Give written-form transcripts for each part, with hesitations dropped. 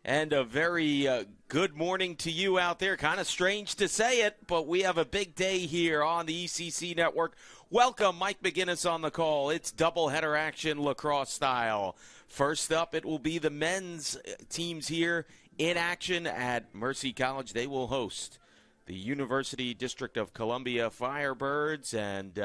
And a very good morning to you out there. Kind of strange to say it, but we have a big day here on the ECC Network. Welcome, Mike McGinnis on the call. It's doubleheader action, lacrosse style. First up, it will be the men's teams here in action at Mercy College. They will host the University District of Columbia Firebirds, and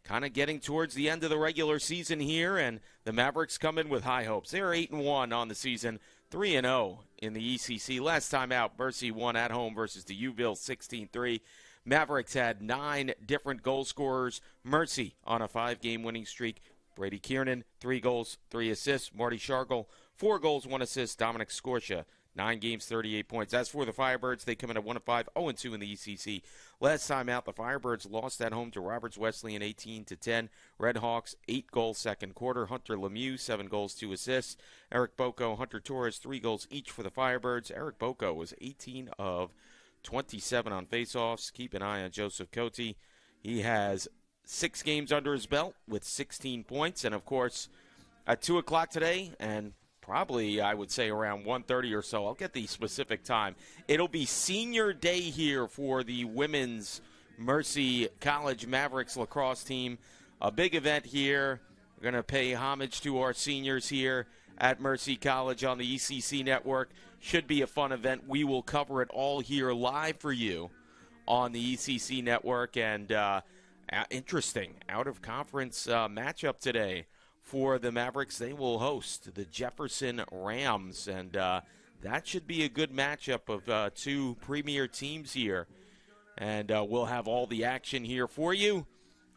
kind of getting towards the end of the regular season here, and the Mavericks come in with high hopes. They're 8-1 on the season, 3-0 in the ECC. Last time out, Mercy won at home versus the Uville 16-3. Mavericks had 9 different goal scorers. Mercy on a 5-game winning streak. Brady Kiernan, 3 goals, 3 assists. Marty Shargle, 4 goals, 1 assist. Dominic Scorsia, 9 games, 38 points. As for the Firebirds, they come in at 1-5, 0-2 in the ECC. Last time out, the Firebirds lost at home to Roberts Wesleyan 18-10. Red Hawks, 8 goals second quarter. Hunter Lemieux, 7 goals, 2 assists. Eric Boko, Hunter Torres, 3 goals each for the Firebirds. Eric Boko was 18 of 27 on faceoffs. Keep an eye on Joseph Cote. He has 6 games under his belt with 16 points. And, of course, at 2 o'clock today, and probably, I would say, around 1:30 or so. I'll get the specific time. It'll be senior day here for the women's Mercy College Mavericks lacrosse team. A big event here. We're going to pay homage to our seniors here at Mercy College on the ECC Network. Should be a fun event. We will cover it all here live for you on the ECC Network. And interesting out-of-conference matchup today. For the Mavericks, they will host the Jefferson Rams, and that should be a good matchup of 2 premier teams here. And we'll have all the action here for you.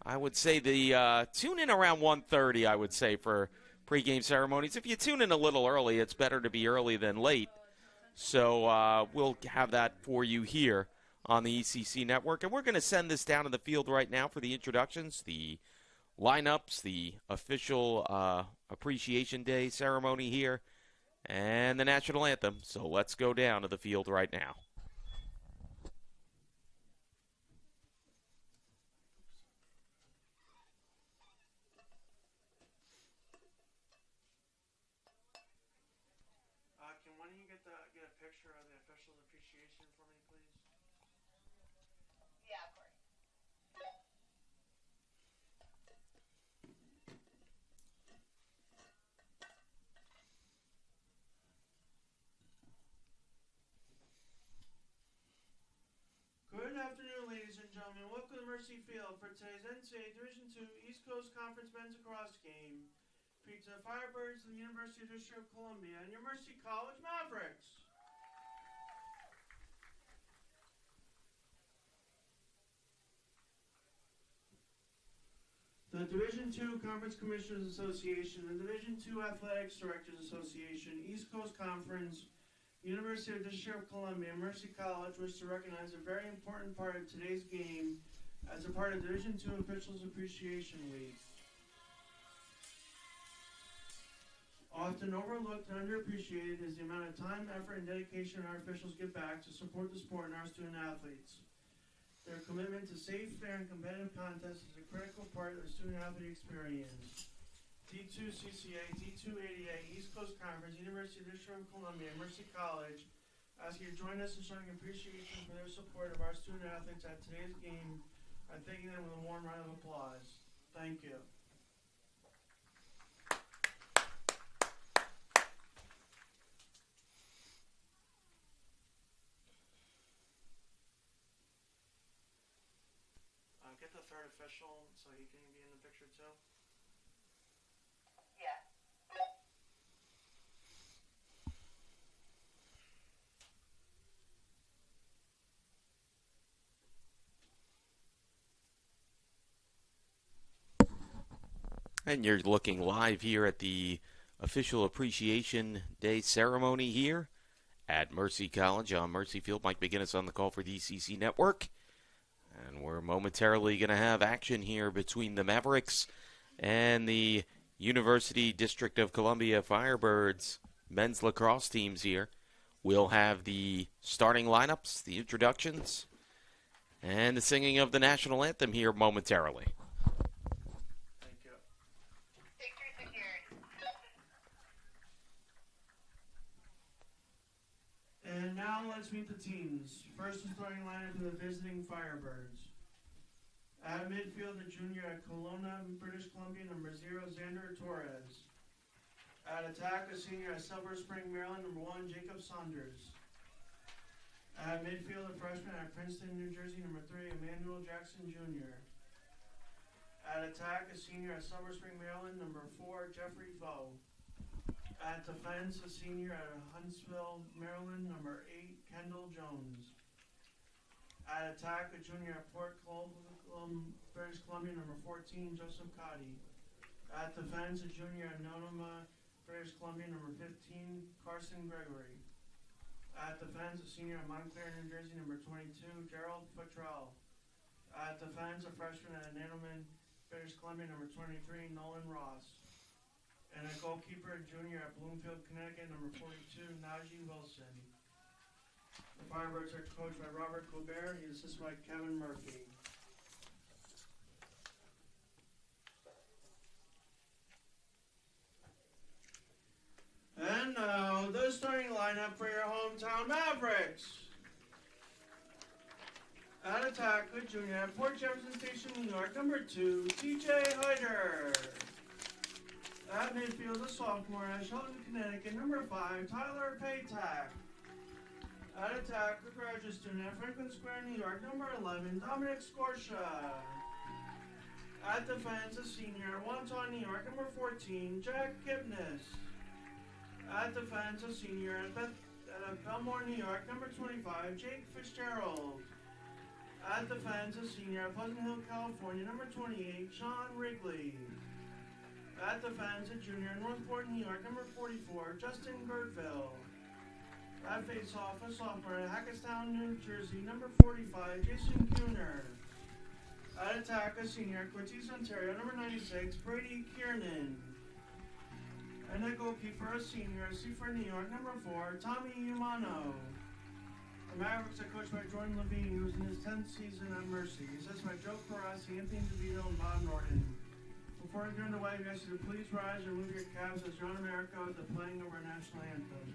I would say tune in around 1:30, I would say, for pregame ceremonies. If you tune in a little early, it's better to be early than late. So we'll have that for you here on the ECC Network. And we're going to send this down to the field right now for the introductions, the lineups, the official Appreciation Day ceremony here, and the national anthem. So let's go down to the field right now. Can one of you get a picture of the official appreciation for me, please? Yeah, of course. Good afternoon, ladies and gentlemen. Welcome to Mercy Field for today's NCAA Division II East Coast Conference Men's Lacrosse game. Featuring the Firebirds and the University District of Columbia and your Mercy College Mavericks. The Division II Conference Commissioners Association and Division II Athletics Directors Association, East Coast Conference, University of District of Columbia, and Mercy College wish to recognize a very important part of today's game as a part of Division II Officials Appreciation Week. Often overlooked and underappreciated is the amount of time, effort, and dedication our officials give back to support the sport and our student athletes. Their commitment to safe, fair, and competitive contests is a critical part of the student-athlete experience. D2 CCA, D2 ADA, East Coast Conference, University of District of Columbia, and Mercy College ask you to join us in showing appreciation for their support of our student-athletes at today's game by thanking them with a warm round of applause. Thank you. Get the third official so he can be in the picture too. Yeah. And you're looking live here at the official Appreciation Day ceremony here at Mercy College on Mercy Field. Mike McGinnis on the call for the ECC Network. And we're momentarily going to have action here between the Mavericks and the University District of Columbia Firebirds men's lacrosse teams here. We'll have the starting lineups, the introductions, and the singing of the national anthem here momentarily. Thank you. Picture secured. let's meet the teams. First, the starting lineup for the visiting Firebirds. At midfield, the junior at Kelowna, British Columbia, number 0, Xander Torres. At attack, the senior at Silver Spring, Maryland, number 1, Jacob Saunders. At midfield, the freshman at Princeton, New Jersey, number 3, Emmanuel Jackson Jr. At attack, a senior at Silver Spring, Maryland, number 4, Jeffrey Foe. At defense, a senior at Huntsville, Maryland, number 8, Kendall Jones. At attack, a junior at Port Colum, British Columbia, number 14, Joseph Cotty. At defense, a junior at Nonoma, British Columbia, number 15, Carson Gregory. At defense, a senior at Montclair, New Jersey, number 22, Gerald Futrell. At defense, a freshman at Nanoman, British Columbia, number 23, Nolan Ross. And a goalkeeper, a junior at Bloomfield, Connecticut, number 42, Najee Wilson. The Firebirds are coached by Robert Colbert. He is assisted by Kevin Murphy. And now, the starting lineup for your hometown Mavericks. At attack, good junior at Port Jefferson Station, New York, number 2, TJ Hyder. At midfield, the sophomore at Shelton, Connecticut, number 5, Tyler Paytack. At attack, the graduate student at Franklin Square, New York, number 11, Dominic Scorsha. At defense, a senior at Wonton, New York, number 14, Jack Kipnis. At defense, a senior at Belmore, New York, number 25, Jake Fitzgerald. At defense, a senior at Pleasant Hill, California, number 28, Sean Wrigley. At defense, a junior at Northport, New York, number 44, Justin Birdville. At face-off, a sophomore at Hackettstown, New Jersey, number 45, Jason Kuhner. At attack, a senior at Cortez, Ontario, number 96, Brady Kiernan. And a goalkeeper, a senior at Seaford, New York, number 4, Tommy Umano. The Mavericks are coached by Jordan Levine, who is in his 10th season at Mercy. He's assisted by Joe Carrassi, Anthony DeVito, and Bob Norton. Before we get underway, we ask you to please rise and move your caps as you're on America with the playing of our national anthem.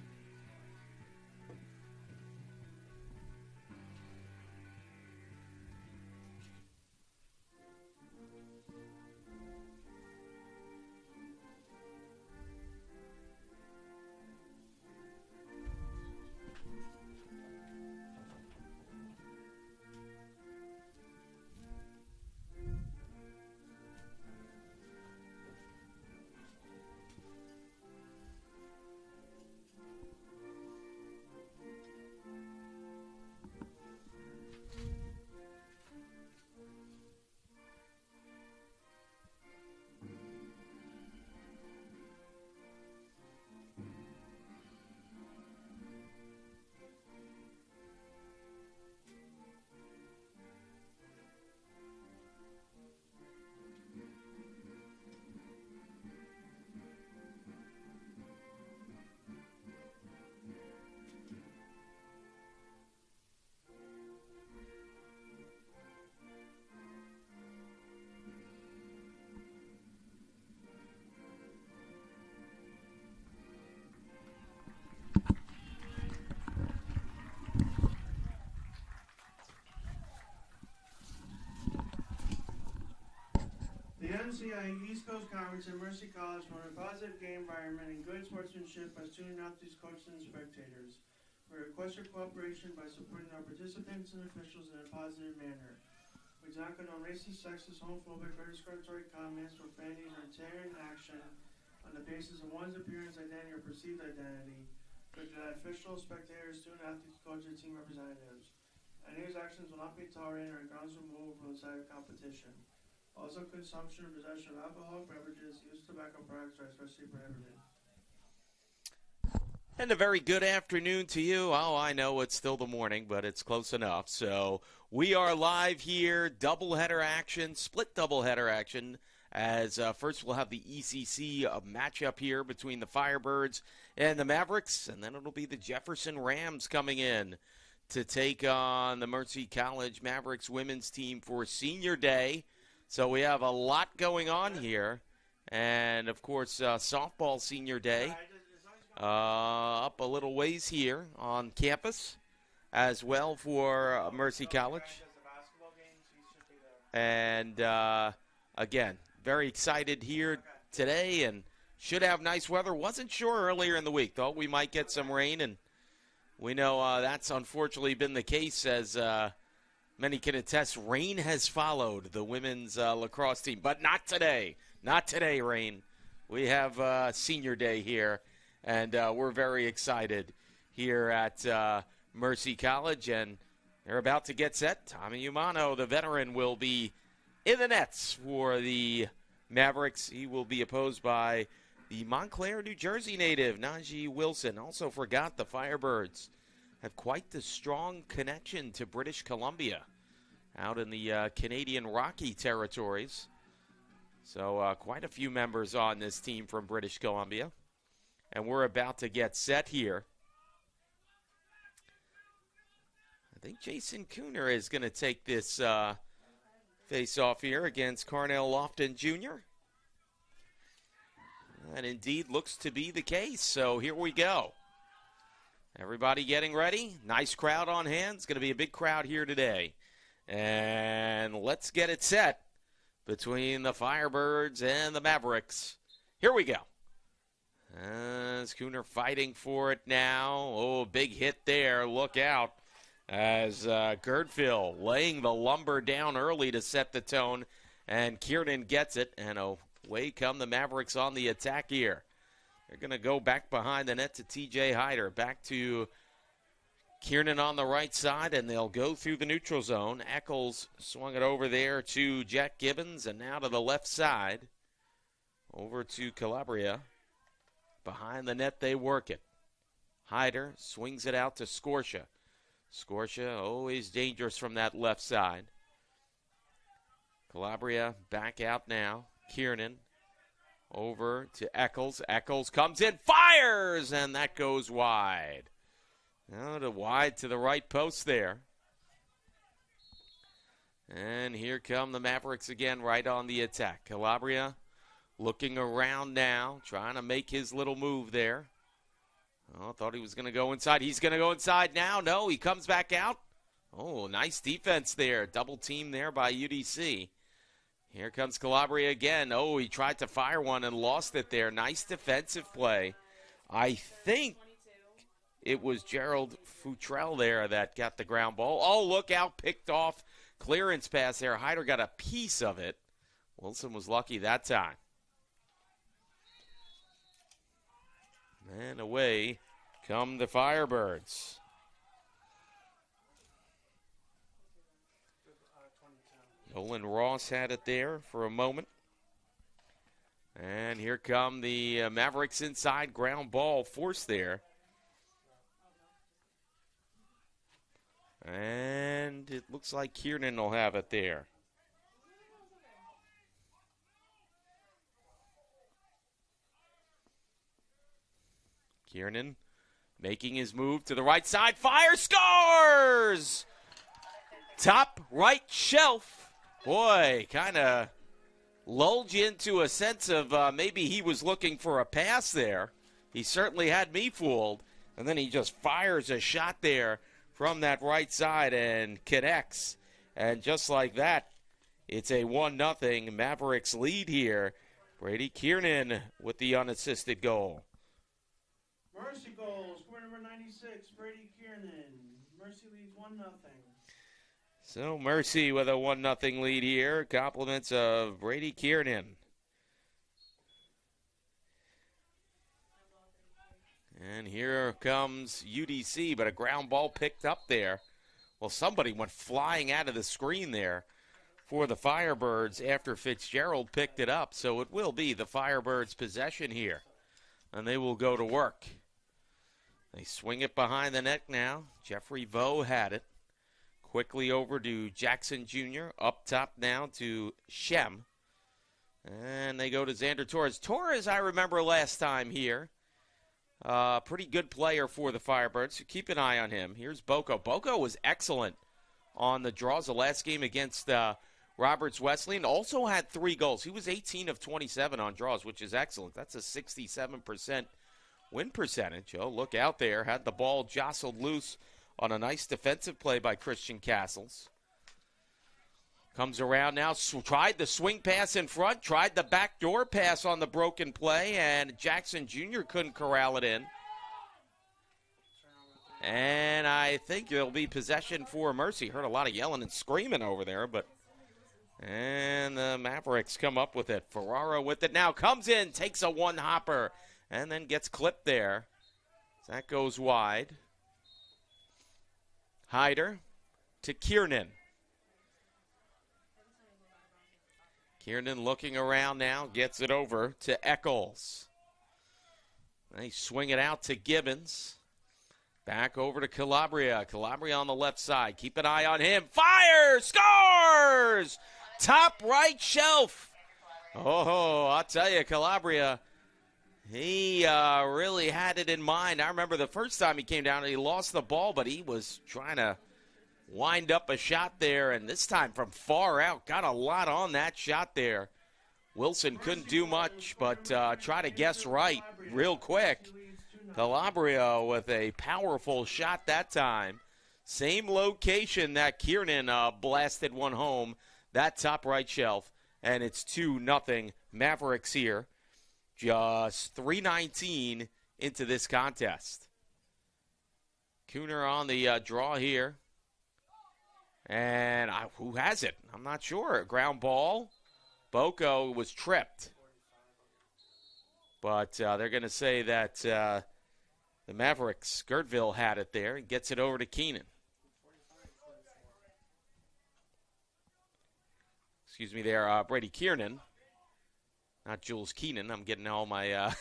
The NCAA East Coast Conference at Mercy College promoted a positive game environment and good sportsmanship by student athletes, coaches, and spectators. We request your cooperation by supporting our participants and officials in a positive manner. We do not condone racist, sexist, homophobic, or discriminatory comments, profanities, or tearing action on the basis of one's appearance, identity, or perceived identity, directed at officials, spectators, student athletes, coaches, and team representatives. And these actions will not be tolerated or grounds removed from the site of competition. Also, consumption or possession of alcoholic beverages, use of tobacco products are especially prohibited. And a very good afternoon to you. Oh, I know it's still the morning, but it's close enough. So we are live here, doubleheader action, split doubleheader action. As first we'll have the ECC matchup here between the Firebirds and the Mavericks, and then it'll be the Jefferson Rams coming in to take on the Mercy College Mavericks women's team for Senior Day. So we have a lot going on here. And, of course, softball Senior Day up a little ways here on campus. as well for Mercy College. And again, very excited here today and should have nice weather. Wasn't sure earlier in the week. Thought we might get some rain, and we know that's unfortunately been the case, as many can attest. Rain has followed the women's lacrosse team, but not today. Not today, rain. We have senior day here, and we're very excited here at Mercy College, and they're about to get set. Tommy Umano, the veteran, will be in the nets for the Mavericks. He will be opposed by the Montclair, New Jersey native, Najee Wilson. Also forgot the Firebirds have quite the strong connection to British Columbia out in the Canadian Rocky territories. So quite a few members on this team from British Columbia. And we're about to get set here. I think Jason Cooner is going to take this face-off here against Carnell Lofton Jr. And indeed looks to be the case. So here we go. Everybody getting ready. Nice crowd on hand. It's going to be a big crowd here today. And let's get it set between the Firebirds and the Mavericks. Here we go. As Cooner fighting for it now. Oh, big hit there. Look out. As Girdfill laying the lumber down early to set the tone. And Kiernan gets it. And away come the Mavericks on the attack here. They're going to go back behind the net to TJ Hyder. Back to Kiernan on the right side, and they'll go through the neutral zone. Eccles swung it over there to Jack Gibbons, and now to the left side. Over to Calabria. Behind the net, they work it. Hyder swings it out to Scorsia. Scorsia always dangerous from that left side. Calabria back out now. Kiernan over to Eccles. Eccles comes in, fires, and that goes wide. Now to wide to the right post there. And here come the Mavericks again right on the attack. Calabria looking around now, trying to make his little move there. Oh, thought he was going to go inside. He's going to go inside now. No, he comes back out. Oh, nice defense there. Double team there by UDC. Here comes Calabria again. Oh, he tried to fire one and lost it there. Nice defensive play. I think it was Gerald Futrell there that got the ground ball. Oh, look out, picked off. Clearance pass there. Hyder got a piece of it. Wilson was lucky that time. And away come the Firebirds. Nolan Ross had it there for a moment. And here come the Mavericks inside. Ground ball forced there. And it looks like Kiernan will have it there. Kiernan making his move to the right side. Fire, scores! Top right shelf. Boy, kind of lulled you into a sense of maybe he was looking for a pass there. He certainly had me fooled. And then he just fires a shot there from that right side and connects. And just like that, it's a 1-0 Mavericks lead here. Brady Kiernan with the unassisted goal. Mercy goal, score number 96, Brady Kiernan. Mercy leads 1-0. So Mercy with a 1-0 lead here. Compliments of Brady Kiernan. And here comes UDC, but a ground ball picked up there. Well, somebody went flying out of the screen there for the Firebirds after Fitzgerald picked it up. So it will be the Firebirds' possession here. And they will go to work. They swing it behind the net now. Jeffrey Vo had it. Quickly over to Jackson Jr. Up top now to Shem. And they go to Xander Torres. Torres, I remember last time here. Pretty good player for the Firebirds, so keep an eye on him. Here's Boko. Boko was excellent on the draws the last game against Roberts Wesleyan. Also had 3 goals. He was 18 of 27 on draws, which is excellent. That's a 67% win percentage. Oh, look out there. Had the ball jostled loose on a nice defensive play by Christian Castles. Comes around now, tried the swing pass in front, tried the backdoor pass on the broken play, and Jackson Jr. couldn't corral it in. And I think there'll be possession for Mercy. Heard a lot of yelling and screaming over there, but... And the Mavericks come up with it. Ferraro with it now, comes in, takes a one-hopper, and then gets clipped there. That goes wide. Hyder to Kiernan. Kiernan looking around now, gets it over to Eccles. They swing it out to Gibbons. Back over to Calabria. Calabria on the left side. Keep an eye on him. Fire! Scores! Top right shelf. Oh, I'll tell you, Calabria, he really had it in mind. I remember the first time he came down, he lost the ball, but he was trying to wind up a shot there, and this time from far out, got a lot on that shot there. Wilson couldn't do much, but try to guess right real quick. Calabria with a powerful shot that time. Same location that Kiernan blasted one home, that top right shelf, and it's 2-0 Mavericks here. Just 3:19 into this contest. Cooner on the draw here. And who has it? I'm not sure. Ground ball. Boko was tripped. But they're going to say that the Mavericks, Gertville had it there and gets it over to Keenan. Excuse me there, Brady Kiernan. Not Jules Keenan. I'm getting all my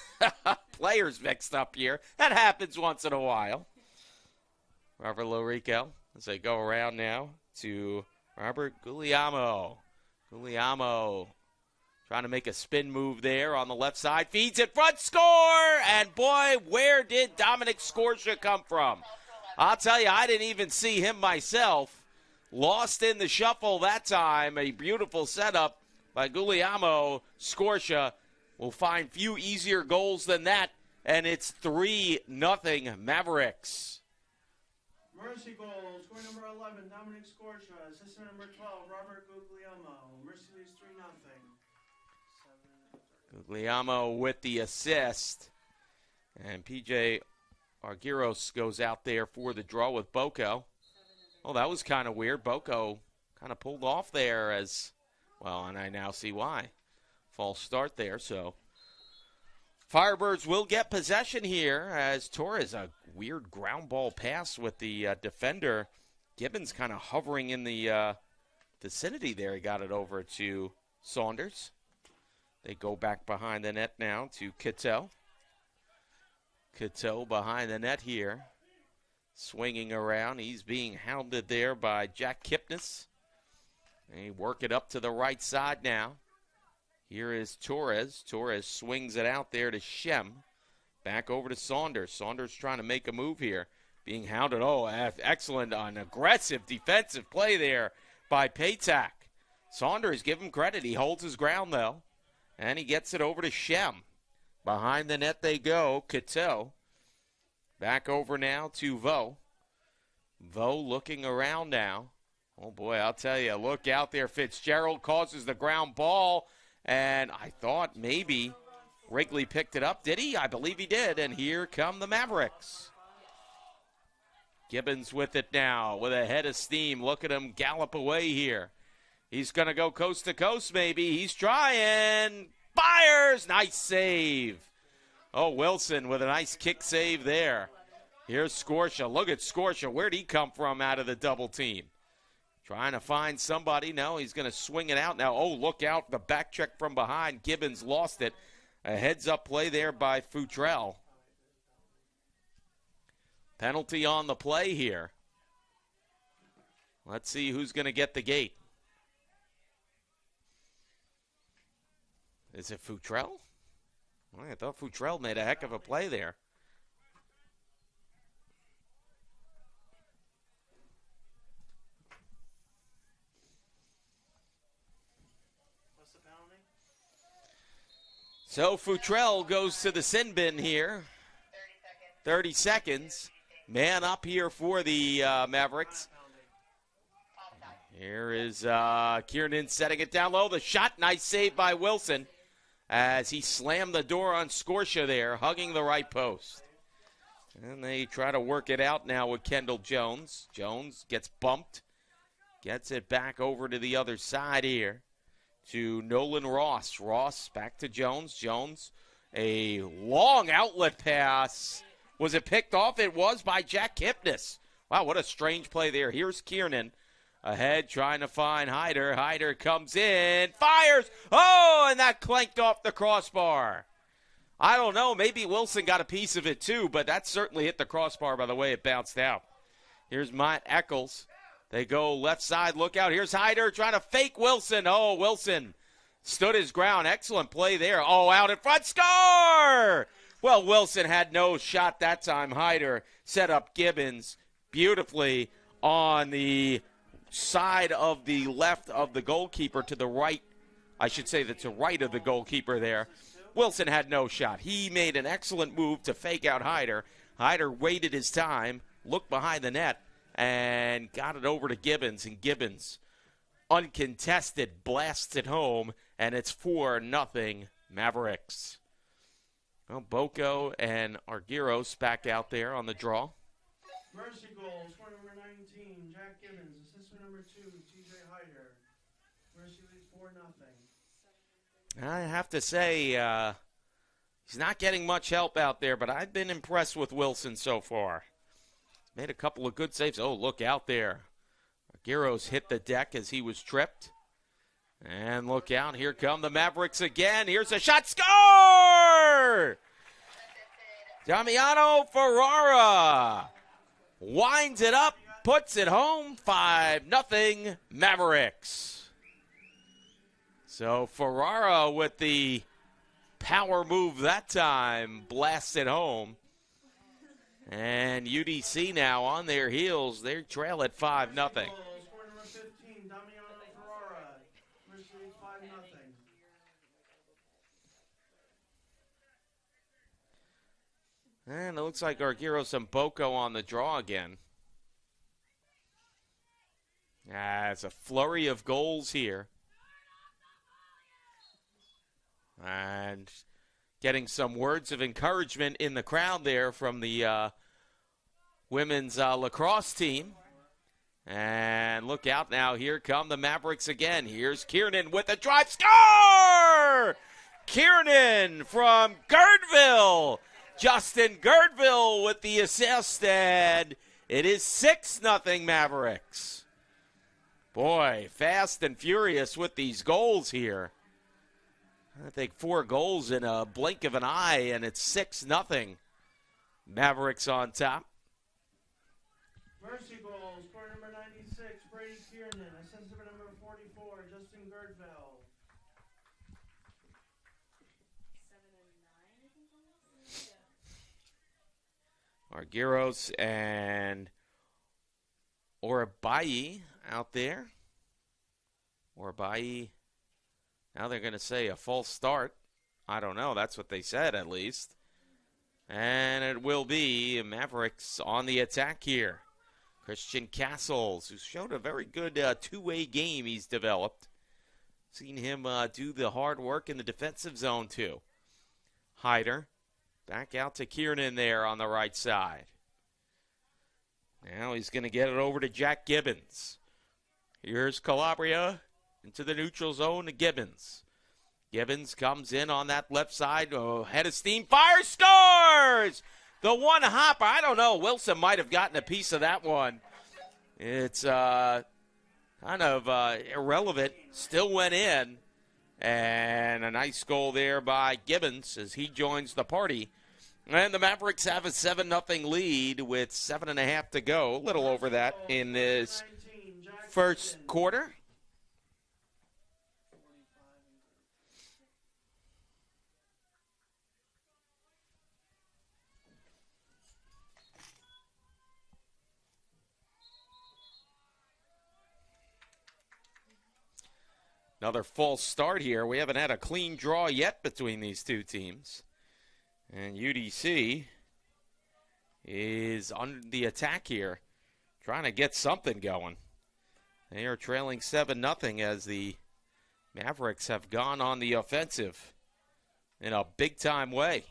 players mixed up here. That happens once in a while. Robert Lorico as they go around now to Robert Guglielmo. Guglielmo trying to make a spin move there on the left side. Feeds it front, score! And boy, where did Dominic Scorsha come from? I'll tell you, I didn't even see him myself. Lost in the shuffle that time. A beautiful setup by Guglielmo. Scorsha will find few easier goals than that, and it's 3-0 Mavericks. Mercy goal, score number 11, Dominic Scorsha. Assistant number 12, Robert Guglielmo. Mercy leads 3-0. Guglielmo with the assist. And P.J. Argyros goes out there for the draw with Boko. Oh, that was kind of weird. Boko kind of pulled off there as, well, and I now see why. False start there, so. Firebirds will get possession here as Torres, a weird ground ball pass with the defender. Gibbons kind of hovering in the vicinity there. He got it over to Saunders. They go back behind the net now to Cateau. Cateau behind the net here. Swinging around. He's being hounded there by Jack Kipnis. They work it up to the right side now. Here is Torres. Torres swings it out there to Shem. Back over to Saunders. Saunders trying to make a move here. Being hounded. Oh, excellent, an aggressive defensive play there by Paytak. Saunders, give him credit. He holds his ground, though. And he gets it over to Shem. Behind the net they go. Cateau. Back over now to Vo. Vo looking around now. Oh, boy, I'll tell you, look out there. Fitzgerald causes the ground ball, and I thought maybe Wrigley picked it up. Did he? I believe he did, and here come the Mavericks. Gibbons with it now with a head of steam. Look at him gallop away here. He's going to go coast to coast maybe. He's trying. Fires! Nice save. Oh, Wilson with a nice kick save there. Here's Scorsha. Look at Scorsha. Where'd he come from out of the double team? Trying to find somebody. No, he's going to swing it out now. Oh, look out. The back check from behind. Gibbons lost it. A heads-up play there by Futrell. Penalty on the play here. Let's see who's going to get the gate. Is it Futrell? Well, I thought Futrell made a heck of a play there. What's the penalty? So Futrell goes to the sin bin here. 30 seconds. Man up here for the Mavericks. Here is Kiernan setting it down low. The shot, nice save by Wilson as he slammed the door on Scotia there, hugging the right post. And they try to work it out now with Kendall Jones. Jones gets bumped, gets it back over to the other side here to Nolan Ross. Ross back to Jones. Jones, a long outlet pass. Was it picked off? It was by Jack Kipnis. Wow, what a strange play there. Here's Kiernan ahead trying to find Hyder. Hyder comes in, fires. Oh, and that clanked off the crossbar. I don't know. Maybe Wilson got a piece of it too, but that certainly hit the crossbar by the way it bounced out. Here's Matt Eccles. They go left side. Look out. Here's Hyder trying to fake Wilson. Oh, Wilson stood his ground. Excellent play there. Oh, out in front. Score! Well, Wilson had no shot that time. Hyder set up Gibbons beautifully on the side of the left of the goalkeeper to the right. I should say that's the right of the goalkeeper there. Wilson had no shot. He made an excellent move to fake out Hyder. Hyder waited his time, looked behind the net, and got it over to Gibbons. And Gibbons, uncontested, blasts it home, and it's 4-0 Mavericks. Well, Boko and Argyros back out there on the draw. Mercy goal, score number 19, Jack Gibbons. Assistant number 2, TJ Hyder. Mercy leads 4-0. I have to say, he's not getting much help out there, but I've been impressed with Wilson so far. Made a couple of good saves. Oh, look out there. Argyros hit the deck as he was tripped. And look out, here come the Mavericks again. Here's a shot, score! Damiano Ferrara winds it up, puts it home, 5-0 Mavericks. So Ferrara with the power move that time, blasts it home. And UDC now on their heels, they trail at 5-0. Score number 15, Damiano Ferrara. Mercy leads 5-0. And it looks like Argyros and Boko on the draw again. It's a flurry of goals here. And getting some words of encouragement in the crowd there from the women's lacrosse team. And look out now. Here come the Mavericks again. Here's Kiernan with a drive. Score! Kiernan from Girdville. Justin Girdville with the assist. And it is 6-0 Mavericks. Boy, fast and furious with these goals here. I think 4 goals in a blink of an eye, and it's 6-0. Mavericks on top. Mercy goal, score number 96, Brady Kiernan. Assistant number 44, Justin Girdville. 7 and 9, I think. Argyros and Orabai out there. Orabai. Now they're going to say a false start. I don't know. That's what they said, at least. And it will be Mavericks on the attack here. Christian Castles, who showed a very good two-way game he's developed. Seen him do the hard work in the defensive zone, too. Hyder back out to Kiernan there on the right side. Now he's going to get it over to Jack Gibbons. Here's Calabria. Into the neutral zone to Gibbons. Gibbons comes in on that left side. Oh, head of steam. Fire, scores! The one hopper. I don't know. Wilson might have gotten a piece of that one. It's kind of irrelevant. Still went in. And a nice goal there by Gibbons as he joins the party. And the Mavericks have a 7-0 lead with 7.5 to go. A little over that in this first quarter. Another false start here. We haven't had a clean draw yet between these two teams. And UDC is on the attack here, trying to get something going. They are trailing 7-0 as the Mavericks have gone on the offensive in a big-time way.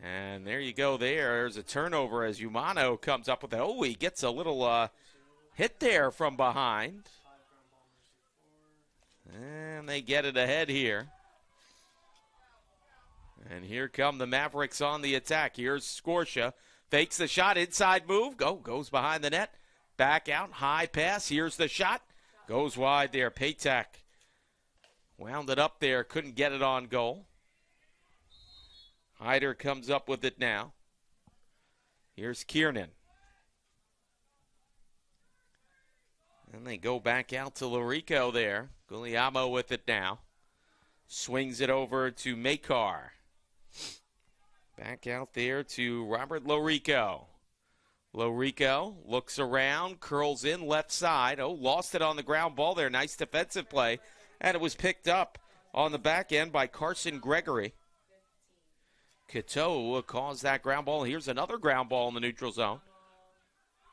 And there you go there. There's a turnover as Umano comes up with it. Oh, he gets a little hit there from behind. And they get it ahead here. And here come the Mavericks on the attack. Here's Scotia. Fakes the shot, inside move. Goes behind the net. Back out, high pass. Here's the shot. Goes wide there. Patak wound it up there. Couldn't get it on goal. Hyder comes up with it now. Here's Kiernan. And they go back out to Larico there. Guglielmo with it now. Swings it over to Makar. Back out there to Robert Larico. Larico looks around, curls in left side. Oh, lost it on the ground ball there. Nice defensive play. And it was picked up on the back end by Carson Gregory. Cateau caused that ground ball. Here's another ground ball in the neutral zone.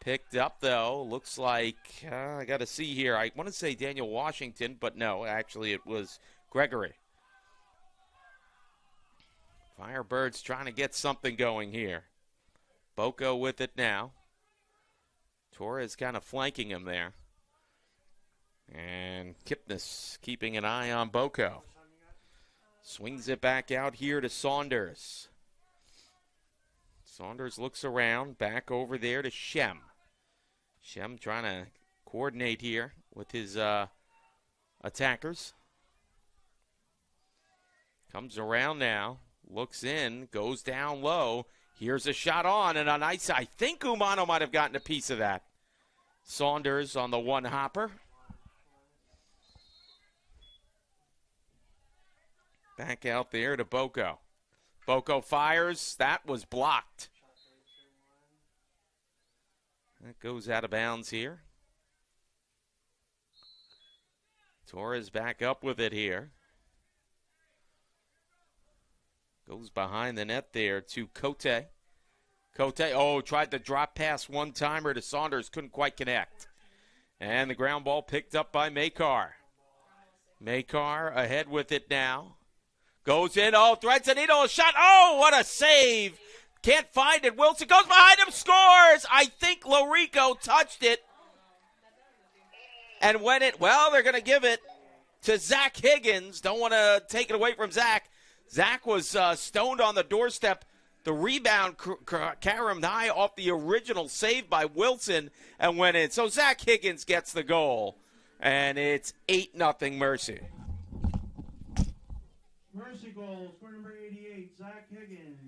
Picked up, though. Looks like, I got to see here. I want to say Daniel Washington, but no, actually it was Gregory. Firebirds trying to get something going here. Boko with it now. Torres kind of flanking him there. And Kipnis keeping an eye on Boko. Swings it back out here to Saunders. Saunders looks around, back over there to Shem. Shem trying to coordinate here with his attackers. Comes around now, looks in, goes down low. Here's a shot on, and a nice, I think Umano might have gotten a piece of that. Saunders on the one hopper. Back out there to Boko. Boko fires. That was blocked. That goes out of bounds here. Torres back up with it here. Goes behind the net there to Cote. Cote, tried the drop pass one-timer to Saunders. Couldn't quite connect. And the ground ball picked up by Makar. Makar ahead with it now. Goes in, threads the needle, a shot. Oh, what a save. Can't find it. Wilson goes behind him, scores. I think Larico touched it. And when they're going to give it to Zach Higgins. Don't want to take it away from Zach. Zach was stoned on the doorstep. The rebound caromed high off the original save by Wilson and went in. So Zach Higgins gets the goal. And it's 8-0 Mercy. Mercy goal, score number 88, Zach Higgins.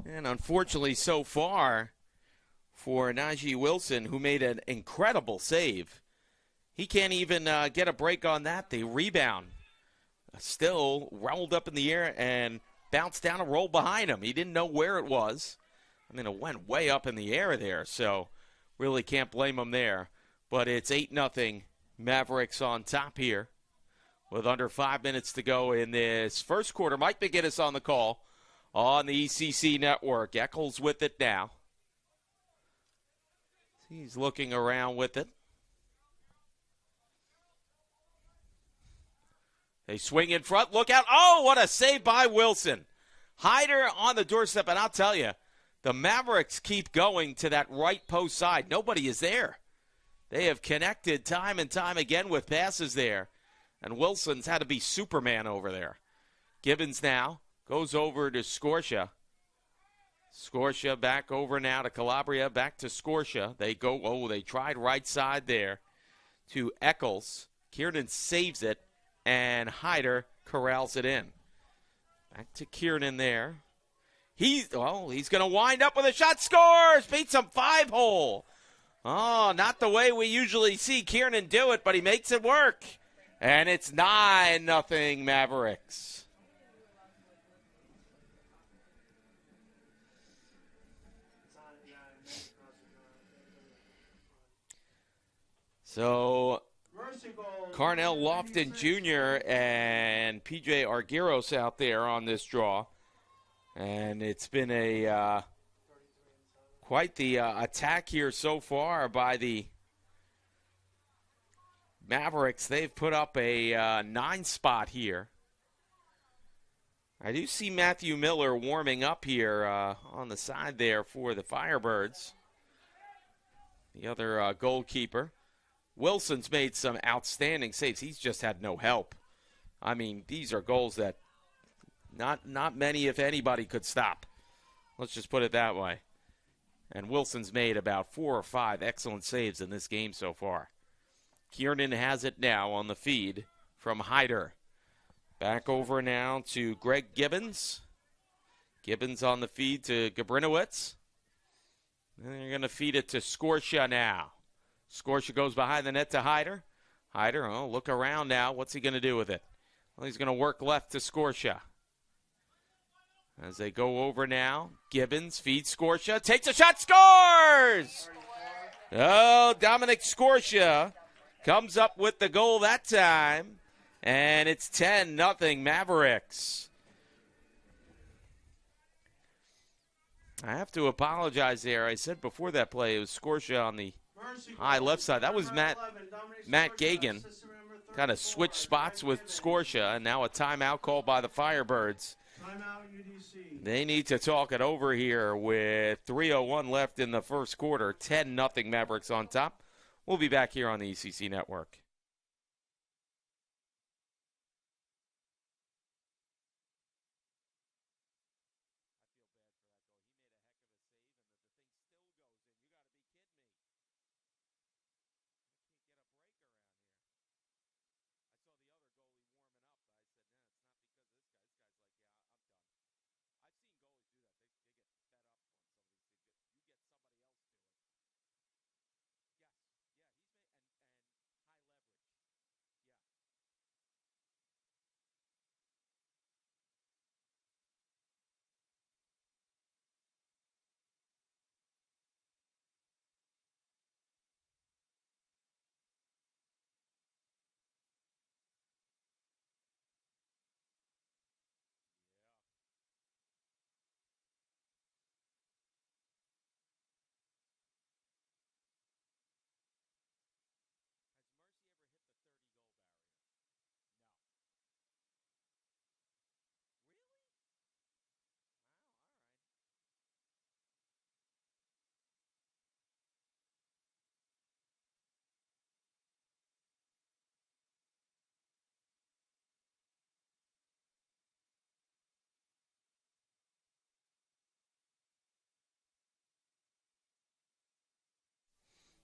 And unfortunately so far for Najee Wilson, who made an incredible save, he can't even get a break on that. The rebound still rolled up in the air and bounced down and rolled behind him. He didn't know where it was. I mean, it went way up in the air there, so really can't blame him there. But it's 8-0 Mavericks on top here with under 5 minutes to go in this first quarter. Mike McGinnis on the call on the ECC network. Eccles with it now. He's looking around with it. They swing in front. Look out. Oh, what a save by Wilson. Hyder on the doorstep. And I'll tell you, the Mavericks keep going to that right post side. Nobody is there. They have connected time and time again with passes there. And Wilson's had to be Superman over there. Gibbons now goes over to Scotia. Scotia back over now to Calabria. Back to Scotia. They go, they tried right side there to Eccles. Kiernan saves it. And Hyder corrals it in. Back to Kiernan there. He's going to wind up with a shot. Scores! Beats him 5-hole. Oh, not the way we usually see Kiernan do it, but he makes it work. And it's 9-0 Mavericks. So Mercy goal. Carnell number Lofton 96. Jr. and PJ Argyros out there on this draw. And it's been a quite the attack here so far by the Mavericks. They've put up a 9 spot here. I do see Matthew Miller warming up here on the side there for the Firebirds. The other goalkeeper. Wilson's made some outstanding saves. He's just had no help. I mean, these are goals that not many, if anybody, could stop. Let's just put it that way. And Wilson's made about 4 or 5 excellent saves in this game so far. Kiernan has it now on the feed from Hyder. Back over now to Greg Gibbons. Gibbons on the feed to Gabrinowitz. And they're going to feed it to Scorsha now. Scorsha goes behind the net to Hyder. Hyder, look around now. What's he going to do with it? Well, he's going to work left to Scorsha. As they go over now, Gibbons feeds Scorsha. Takes a shot, scores! Oh, Dominic Scorsha comes up with the goal that time. And it's 10-0 Mavericks. I have to apologize there. I said before that play it was Scorsha on the high left side. That was Matt Gagan. Kind of switched spots with Scorsha, and now a timeout called by the Firebirds. Timeout UDC. They need to talk it over here with 3:01 left in the first quarter. 10-0 Mavericks on top. We'll be back here on the ECC Network.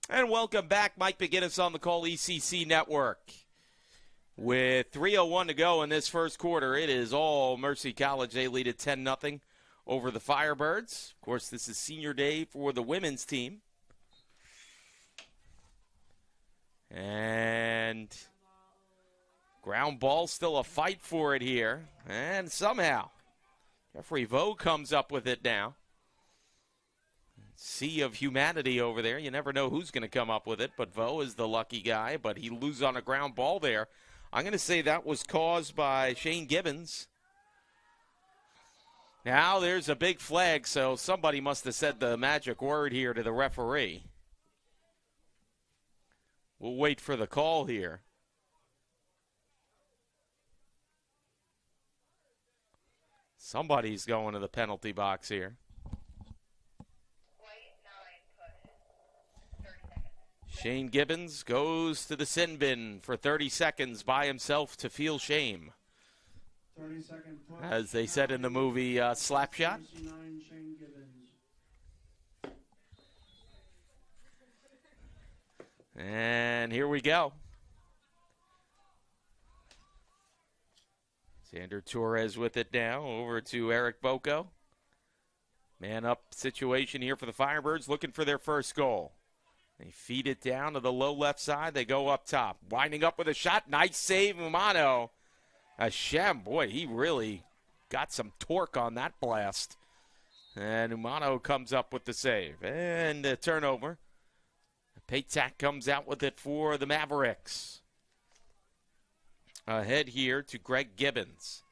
And welcome back. Mike McGinnis on the call, ECC Network. With 3:01 to go in this first quarter, it is all Mercy College. They lead at 10-0 over the Firebirds. Of course, this is senior day for the women's team. And ground ball, still a fight for it here. And somehow, Jeffrey Vo comes up with it now. Sea of humanity over there. You never know who's going to come up with it, but Vo is the lucky guy, but he loses on a ground ball there. I'm going to say that was caused by Shane Gibbons. Now there's a big flag, so somebody must have said the magic word here to the referee. We'll wait for the call here. Somebody's going to the penalty box here. Shane Gibbons goes to the sin bin for 30 seconds by himself to feel shame. 30-second push. As they said in the movie Slapshot. 69, Shane Gibbons. And here we go. Xander Torres with it now. Over to Eric Boko. Man up situation here for the Firebirds, looking for their first goal. They feed it down to the low left side. They go up top. Winding up with a shot. Nice save, Umano. Hashem, boy, he really got some torque on that blast. And Umano comes up with the save. And a turnover. Paytak comes out with it for the Mavericks. Ahead here to Greg Gibbons.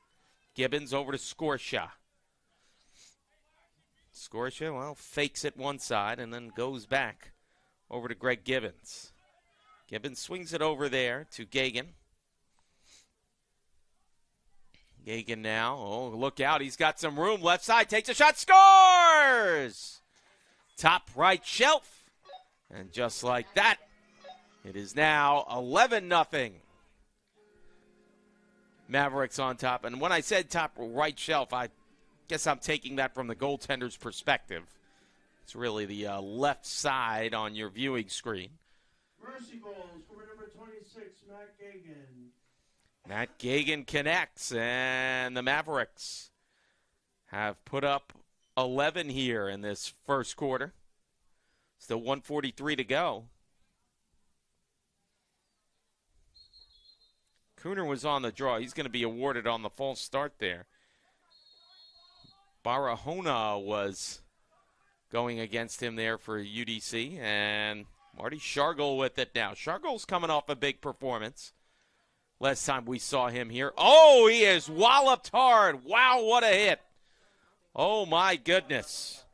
Gibbons over to Scorsha. Scorsha, well, fakes it one side and then goes back over to Greg Gibbons. Gibbons swings it over there to Gagan. Gagan now, oh, look out, he's got some room. Left side, takes a shot, scores! Top right shelf. And just like that, it is now 11-0. Mavericks on top. And when I said top right shelf, I guess I'm taking that from the goaltender's perspective. It's really the left side on your viewing screen. Mercy goals for number 26, Matt Gagan. Matt Gagan connects, and the Mavericks have put up 11 here in this first quarter. Still 1:43 to go. Cooner was on the draw. He's going to be awarded on the false start there. Barahona was going against him there for UDC, and Marty Shargle with it now. Shargle's coming off a big performance. Last time we saw him here. Oh, he is walloped hard. Wow, what a hit. Oh, my goodness.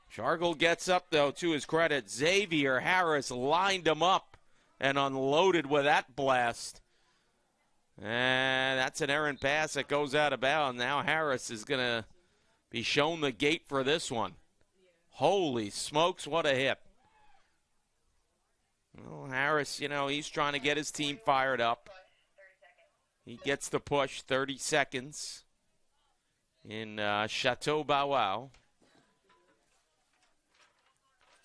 Shargle gets up, though, to his credit. Xavier Harris lined him up and unloaded with that blast. And that's an errant pass that goes out of bounds. Now Harris is going to be shown the gate for this one. Holy smokes, what a hit. Well, Harris, you know, he's trying to get his team fired up. He gets the push, 30 seconds in Chateau Bow Wow.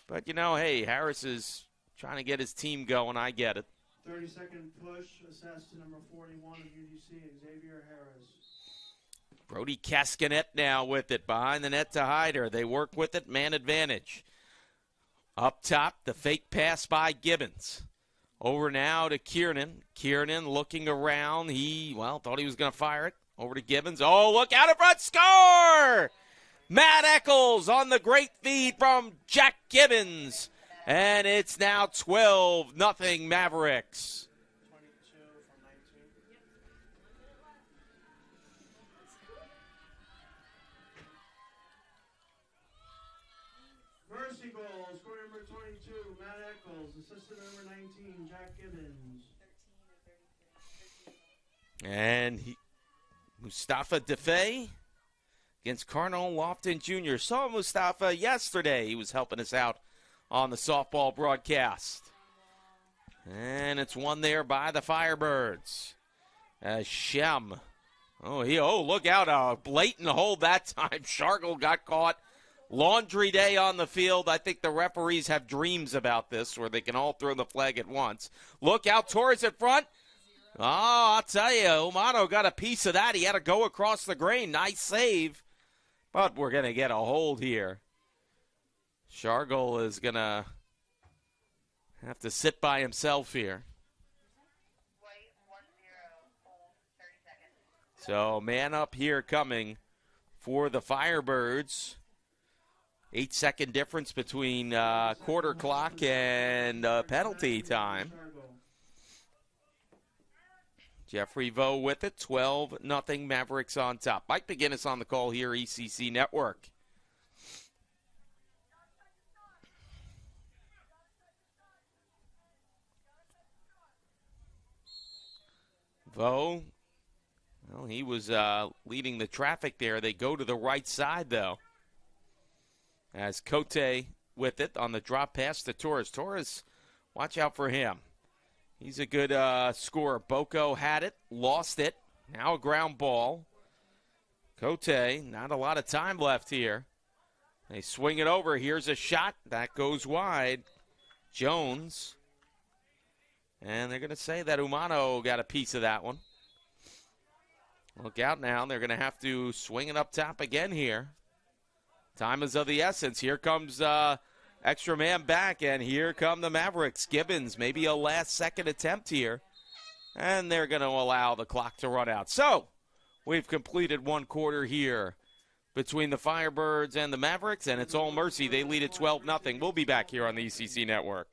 But, you know, hey, Harris is trying to get his team going. I get it. 30-second push, assessed to number 41 of UDC, Xavier Harris. Brody Cascanet now with it. Behind the net to Hyder. They work with it, man advantage. Up top, the fake pass by Gibbons. Over now to Kiernan. Kiernan looking around. He, well, thought he was going to fire it. Over to Gibbons. Oh, look out in front. Score! Matt Eccles on the great feed from Jack Gibbons. And it's now 12-0 Mavericks. 22 from 19. Mercy goals, score number 22, Matt Eccles. Assistant number 19, Jack Gibbons. And Mustafa Defay against Carnell Lofton Jr. Saw Mustafa yesterday. He was helping us out on the softball broadcast. And it's won there by the Firebirds. Shem. Oh, look out. A blatant hold that time. Shargle got caught. Laundry day on the field. I think the referees have dreams about this where they can all throw the flag at once. Look out. Torres in front. Oh, I'll tell you, Umano got a piece of that. He had to go across the grain. Nice save. But we're going to get a hold here. Shargle is going to have to sit by himself here. So man up here coming for the Firebirds. 8-second difference between quarter clock and penalty time. Jeffrey Vo with it. 12-0 Mavericks on top. Mike McGinnis on the call here, ECC Network. Vo, well, he was leading the traffic there. They go to the right side, though. As Cote with it on the drop pass to Torres. Torres, watch out for him. He's a good scorer. Boko had it, lost it. Now a ground ball. Cote, not a lot of time left here. They swing it over. Here's a shot. That goes wide. Jones. And they're going to say that Umano got a piece of that one. Look out now. They're going to have to swing it up top again here. Time is of the essence. Here comes extra man back, and here come the Mavericks. Gibbons, maybe a last-second attempt here. And they're going to allow the clock to run out. So we've completed one quarter here between the Firebirds and the Mavericks, and it's all mercy. They lead at 12-0. We'll be back here on the ECC Network.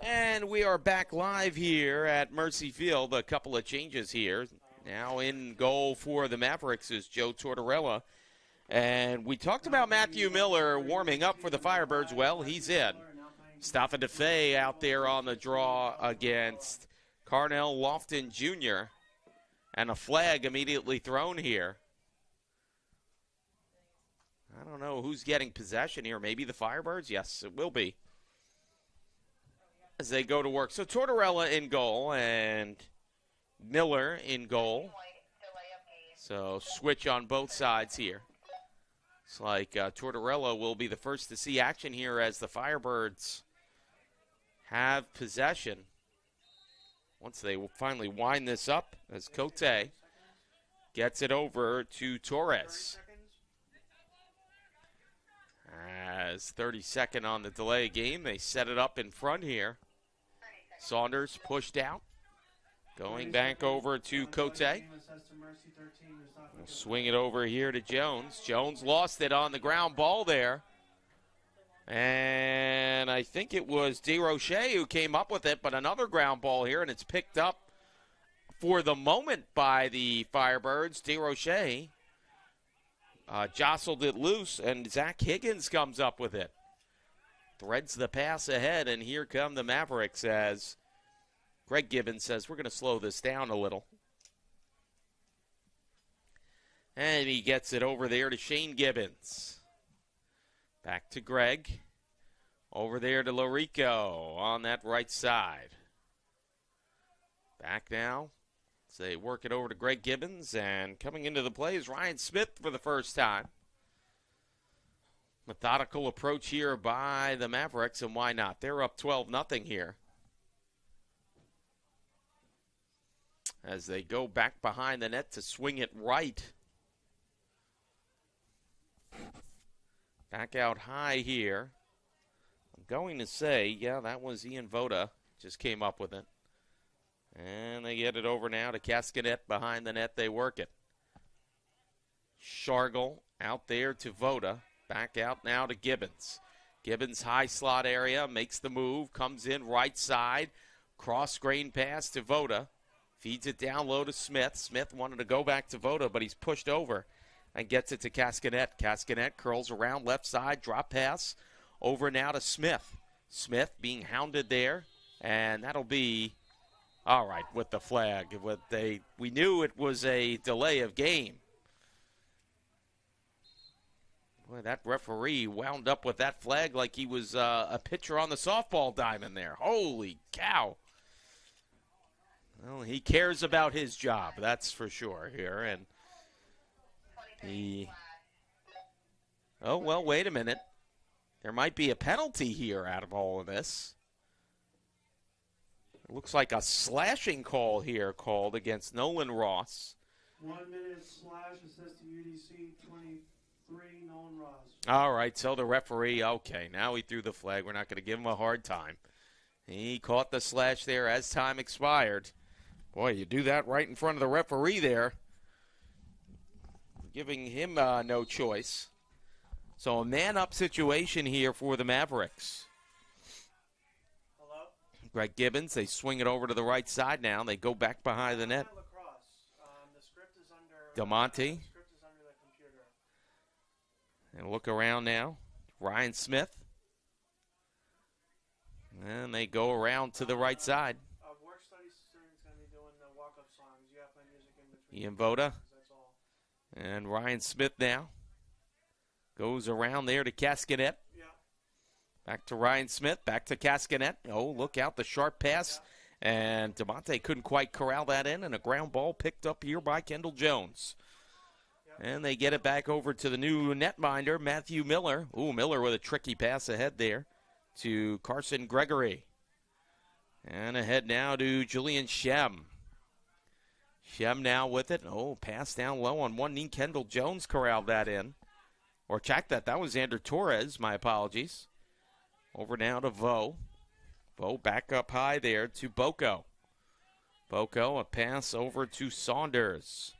And we are back live here at Mercy Field. A couple of changes here. Now in goal for the Mavericks is Joe Tortorella. And we talked about Matthew Miller warming up for the Firebirds. Well, he's in. Staffa DeFay out there on the draw against Carnell Lofton Jr. And a flag immediately thrown here. I don't know who's getting possession here. Maybe the Firebirds? Yes, it will be. As they go to work. So Tortorella in goal and Miller in goal. So switch on both sides here. It's like Tortorella will be the first to see action here as the Firebirds have possession. Once they will finally wind this up as Cote gets it over to Torres. As 32nd on the delay game, they set it up in front here. Saunders pushed out. Going back over to Cote. We'll swing it over here to Jones. Jones lost it on the ground ball there. And I think it was DeRoche who came up with it, but another ground ball here, and it's picked up for the moment by the Firebirds. DeRoche jostled it loose, and Zach Higgins comes up with it. Threads the pass ahead, and here come the Mavericks as Greg Gibbons says, we're going to slow this down a little. And he gets it over there to Shane Gibbons. Back to Greg. Over there to Lorico on that right side. Back now. So they work it over to Greg Gibbons, and coming into the play is Ryan Smith for the first time. Methodical approach here by the Mavericks, and why not? They're up 12-0 here. As they go back behind the net to swing it right. Back out high here. I'm going to say, yeah, that was Ian Voda. Just came up with it. And they get it over now to Cascanet behind the net. They work it. Shargle out there to Voda. Back out now to Gibbons. Gibbons high slot area, makes the move, comes in right side. Cross grain pass to Voda. Feeds it down low to Smith. Smith wanted to go back to Voda, but he's pushed over and gets it to Cascanet. Cascanet curls around left side, drop pass. Over now to Smith. Smith being hounded there, and that'll be all right with the flag. We knew it was a delay of game. Boy, that referee wound up with that flag like he was a pitcher on the softball diamond there. Holy cow. Well, he cares about his job, that's for sure here. And oh, well, wait a minute. There might be a penalty here out of all of this. It looks like a slashing call here called against Nolan Ross. 1 minute slash assist to UDC 23, Nolan Ross. All right, so the referee, okay, now he threw the flag. We're not going to give him a hard time. He caught the slash there as time expired. Boy, you do that right in front of the referee there. Giving him no choice. So a man-up situation here for the Mavericks. Hello? Greg Gibbons, they swing it over to the right side now. They go back behind the net. Lacrosse. The script is under DeMonte. The script is under the computer. And look around now. Ryan Smith. And they go around to the right side. Work study student's going to be doing the walk-up songs. You got to play music in between. Ian Voda. That's all. And Ryan Smith now. Goes around there to Cascanet. Yeah. Back to Ryan Smith. Back to Cascanet. Oh, look out, the sharp pass. Yeah. And DeMonte couldn't quite corral that in. And a ground ball picked up here by Kendall Jones. Yeah. And they get it back over to the new netminder, Matthew Miller. Ooh, Miller with a tricky pass ahead there to Carson Gregory. And ahead now to Julian Shem. Shem now with it. Oh, pass down low on one knee. Kendall Jones corralled that in. Or check that. That was Andrew Torres. My apologies. Over now to Vo. Vo back up high there to Boko. Boko, a pass over to Saunders.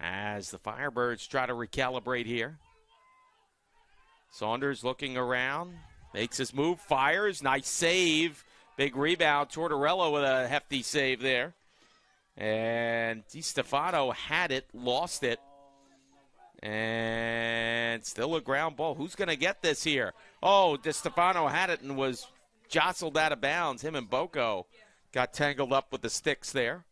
As the Firebirds try to recalibrate here. Saunders looking around. Makes his move, fires, nice save. Big rebound. Tortorella with a hefty save there. And DiStefano had it, lost it. And still a ground ball. Who's going to get this here? Oh, DiStefano had it and was jostled out of bounds. Him and Boko got tangled up with the sticks there.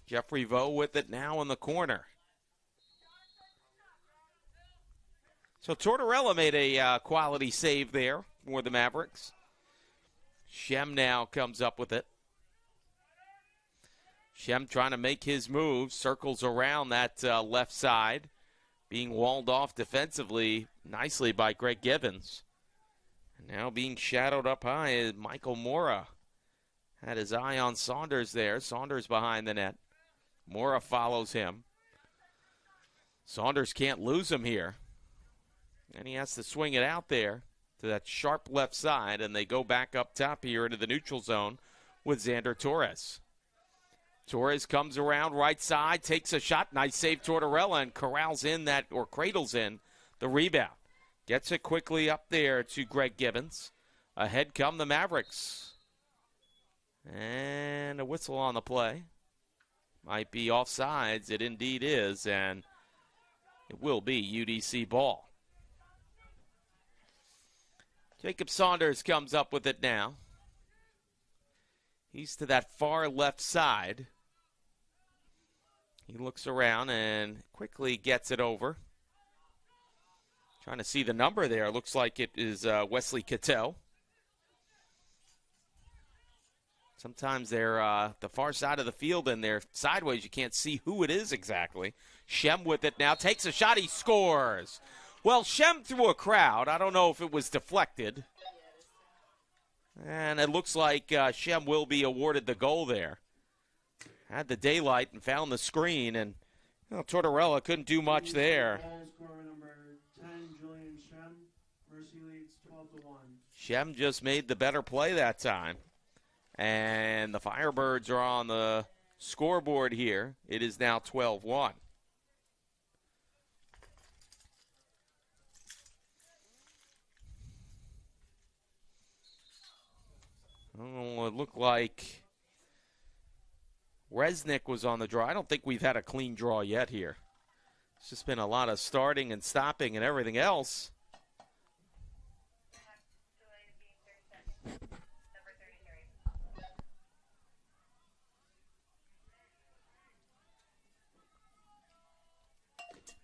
Jeffrey Vo with it now in the corner. So Tortorella made a quality save there for the Mavericks. Shem now comes up with it. Shem trying to make his move, circles around that left side, being walled off defensively nicely by Greg Gibbons. And now being shadowed up high is Michael Mora. Had his eye on Saunders there. Saunders behind the net. Mora follows him. Saunders can't lose him here. And he has to swing it out there to that sharp left side, and they go back up top here into the neutral zone with Xander Torres. Torres comes around right side, takes a shot. Nice save, Tortorella, and corrals in that, or cradles in the rebound. Gets it quickly up there to Greg Gibbons. Ahead come the Mavericks. And a whistle on the play. Might be offsides. It indeed is, and it will be UDC ball. Jacob Saunders comes up with it now. He's to that far left side. He looks around and quickly gets it over. Trying to see the number there. Looks like it is Wesley Cattell. Sometimes they're the far side of the field and they're sideways. You can't see who it is exactly. Shem with it now. Takes a shot. He scores. Well, Shem threw a crowd. I don't know if it was deflected. And it looks like Shem will be awarded the goal there. Had the daylight and found the screen, and Tortorella couldn't do much there. Goal scorer number 10, Julian Shem. Mercy leads 12-1. Shem just made the better play that time. And the Firebirds are on the scoreboard here. It is now 12-1. Oh, it looked like Resnick was on the draw. I don't think we've had a clean draw yet here. It's just been a lot of starting and stopping and everything else.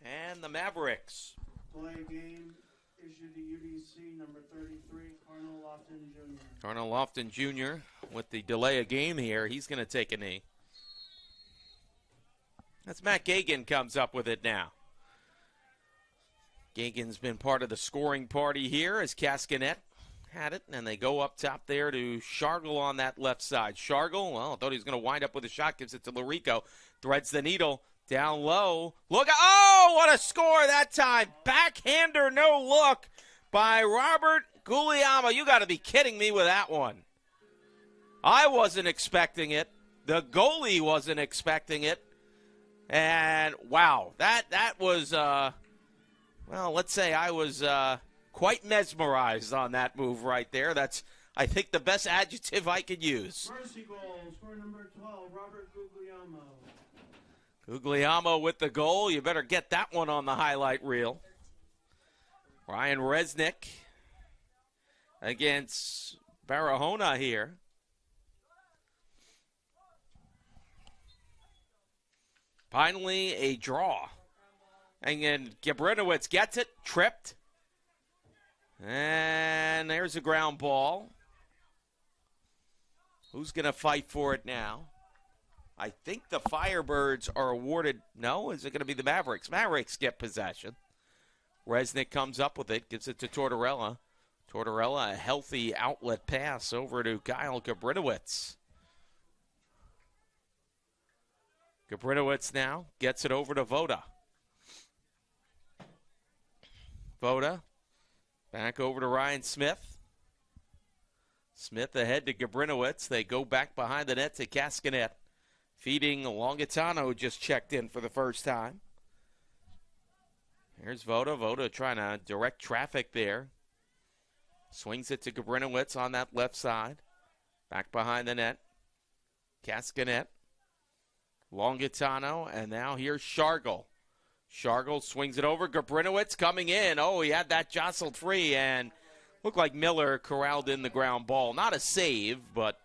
And the Mavericks. Play game issued to UDC number 33, Cardinal Lofton Jr. Cardinal Lofton Jr. with the delay of game here. He's going to take a knee. That's Matt Gagan comes up with it now. Gagan's been part of the scoring party here as Cascanet had it, and they go up top there to Shargle on that left side. Shargle, well, I thought he was going to wind up with a shot, gives it to Larico, threads the needle, down low. Look, oh, what a score that time. Backhander, no look by Robert Guglielmo. You got to be kidding me with that one. I wasn't expecting it. The goalie wasn't expecting it. And, wow, that was, well, let's say I was quite mesmerized on that move right there. That's, I think, the best adjective I could use. Mercy goal, score number 12, Robert Guglielmo. Guglielmo with the goal. You better get that one on the highlight reel. Ryan Resnick against Barahona here. Finally, a draw. And then Gabrinowitz gets it, tripped. And there's a ground ball. Who's going to fight for it now? I think the Firebirds are awarded. No, is it going to be the Mavericks? Mavericks get possession. Resnick comes up with it, gives it to Tortorella. Tortorella, a healthy outlet pass over to Kyle Gabrinowitz. Gabrinowitz now gets it over to Voda. Voda back over to Ryan Smith. Smith ahead to Gabrinowitz. They go back behind the net to Cascanet. Feeding Longitano, just checked in for the first time. Here's Voda. Voda trying to direct traffic there. Swings it to Gabrinowitz on that left side. Back behind the net. Cascanet. Longitano. And now here's Shargle. Shargle swings it over. Gabrinowitz coming in. Oh, he had that jostled free and looked like Miller corralled in the ground ball. Not a save, but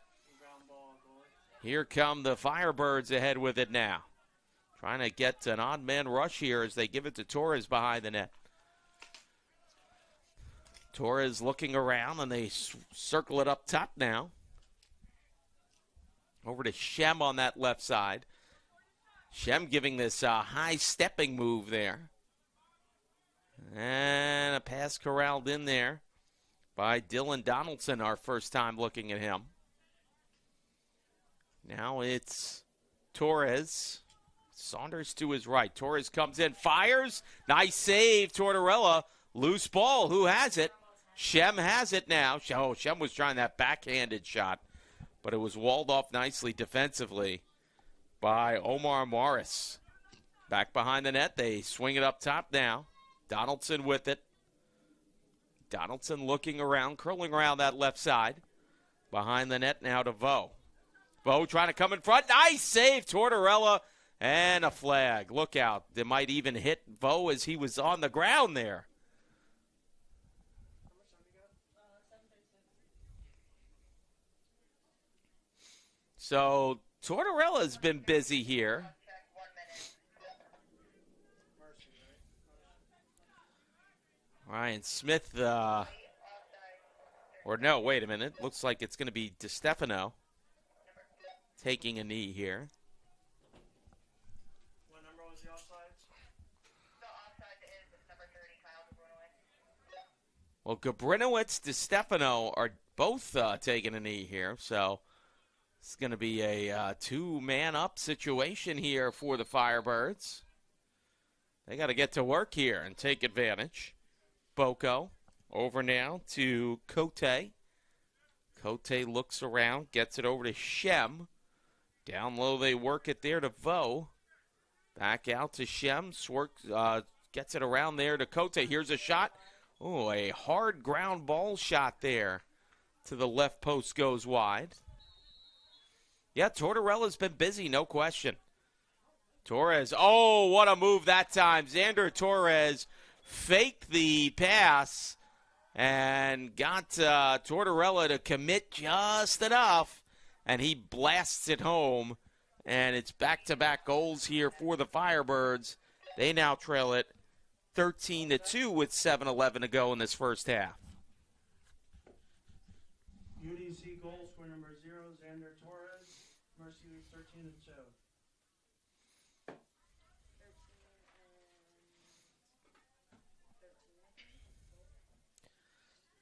here come the Firebirds ahead with it now. Trying to get an odd man rush here as they give it to Torres behind the net. Torres looking around, and they circle it up top now. Over to Shem on that left side. Shem giving this high stepping move there. And a pass corralled in there by Dylan Donaldson, our first time looking at him. Now it's Torres. Saunders to his right. Torres comes in, fires. Nice save, Tortorella. Loose ball. Who has it? Shem has it now. Oh, Shem was trying that backhanded shot, but it was walled off nicely defensively by Omar Morris. Back behind the net. They swing it up top now. Donaldson with it. Donaldson looking around, curling around that left side. Behind the net now to Vo. Vo trying to come in front. Nice save, Tortorella. And a flag. Look out. They might even hit Vo as he was on the ground there. So Tortorella's been busy here. Ryan Smith, or no, wait a minute. Looks like it's going to be DeStefano taking a knee here. What number was the offsides? The offside is number 30, Kyle Gabrinowitz. Well, Gabrinowitz, DeStefano are both taking a knee here, so it's going to be a two-man-up situation here for the Firebirds. They got to get to work here and take advantage. Boko over now to Cote. Cote looks around, gets it over to Shem. Down low they work it there to Vo. Back out to Shem. Gets it around there to Cote. Here's a shot. Oh, a hard ground ball shot there to the left post goes wide. Yeah, Tortorella's been busy, no question. Torres, oh, what a move that time. Xander Torres faked the pass and got Tortorella to commit just enough, and he blasts it home, and it's back-to-back goals here for the Firebirds. They now trail it 13-2 with 7:11 to go in this first half. UDC goal score number 0, Xander Torres. Mercy League 13-2.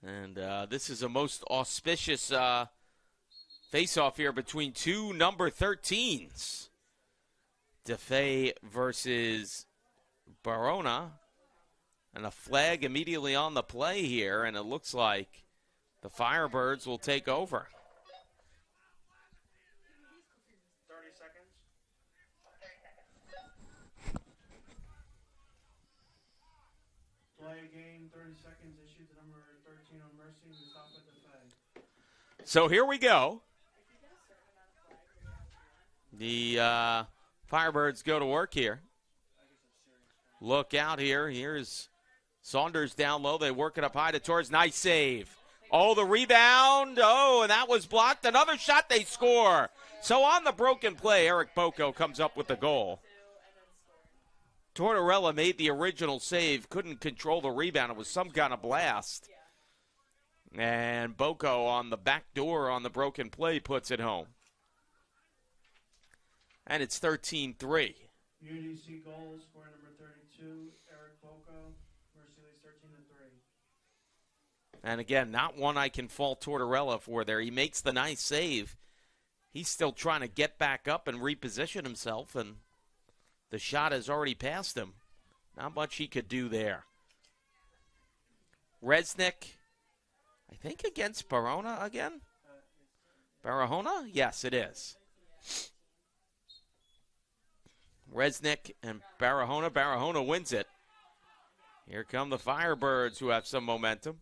And this is a most auspicious face-off here between two number 13s. DeFay versus Barona. And a flag immediately on the play here, and it looks like the Firebirds will take over. 30 seconds. Play game, 30 seconds, issued to number 13 on Mercy, and stop at the flag. So here we go. The Firebirds go to work here. Look out here. Here's Saunders down low. They work it up high to Torres. Nice save. Oh, the rebound. Oh, and that was blocked. Another shot, they score. So on the broken play, Eric Boko comes up with the goal. Tortorella made the original save. Couldn't control the rebound. It was some kind of blast. And Boko on the back door on the broken play puts it home. And it's 13-3. UDC goals, score number 32, Eric Boko. Mercy League 13-3. And again, not one I can fault Tortorella for there. He makes the nice save. He's still trying to get back up and reposition himself, and the shot has already passed him. Not much he could do there. Resnick, I think against Barona again? Barahona? Yes, it is. Resnick and Barahona. Barahona wins it. Here come the Firebirds, who have some momentum.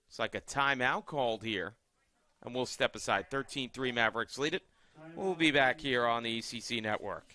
It's like a timeout called here. And we'll step aside. 13-3 Mavericks lead it. We'll be back here on the ECC Network.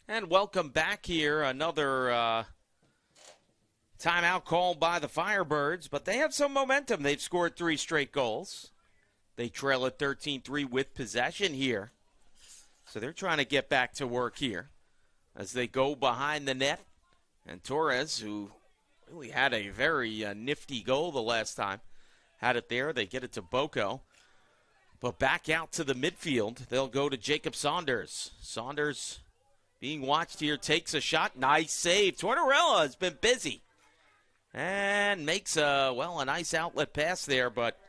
And welcome back here. Another timeout called by the Firebirds, but they have some momentum. They've scored 3 straight goals. They trail at 13-3 with possession here. So they're trying to get back to work here as they go behind the net. And Torres, who really had a very nifty goal the last time, had it there. They get it to Boko. But back out to the midfield, they'll go to Jacob Saunders. Saunders being watched here, takes a shot. Nice save. Tortorella has been busy. And makes a nice outlet pass there, but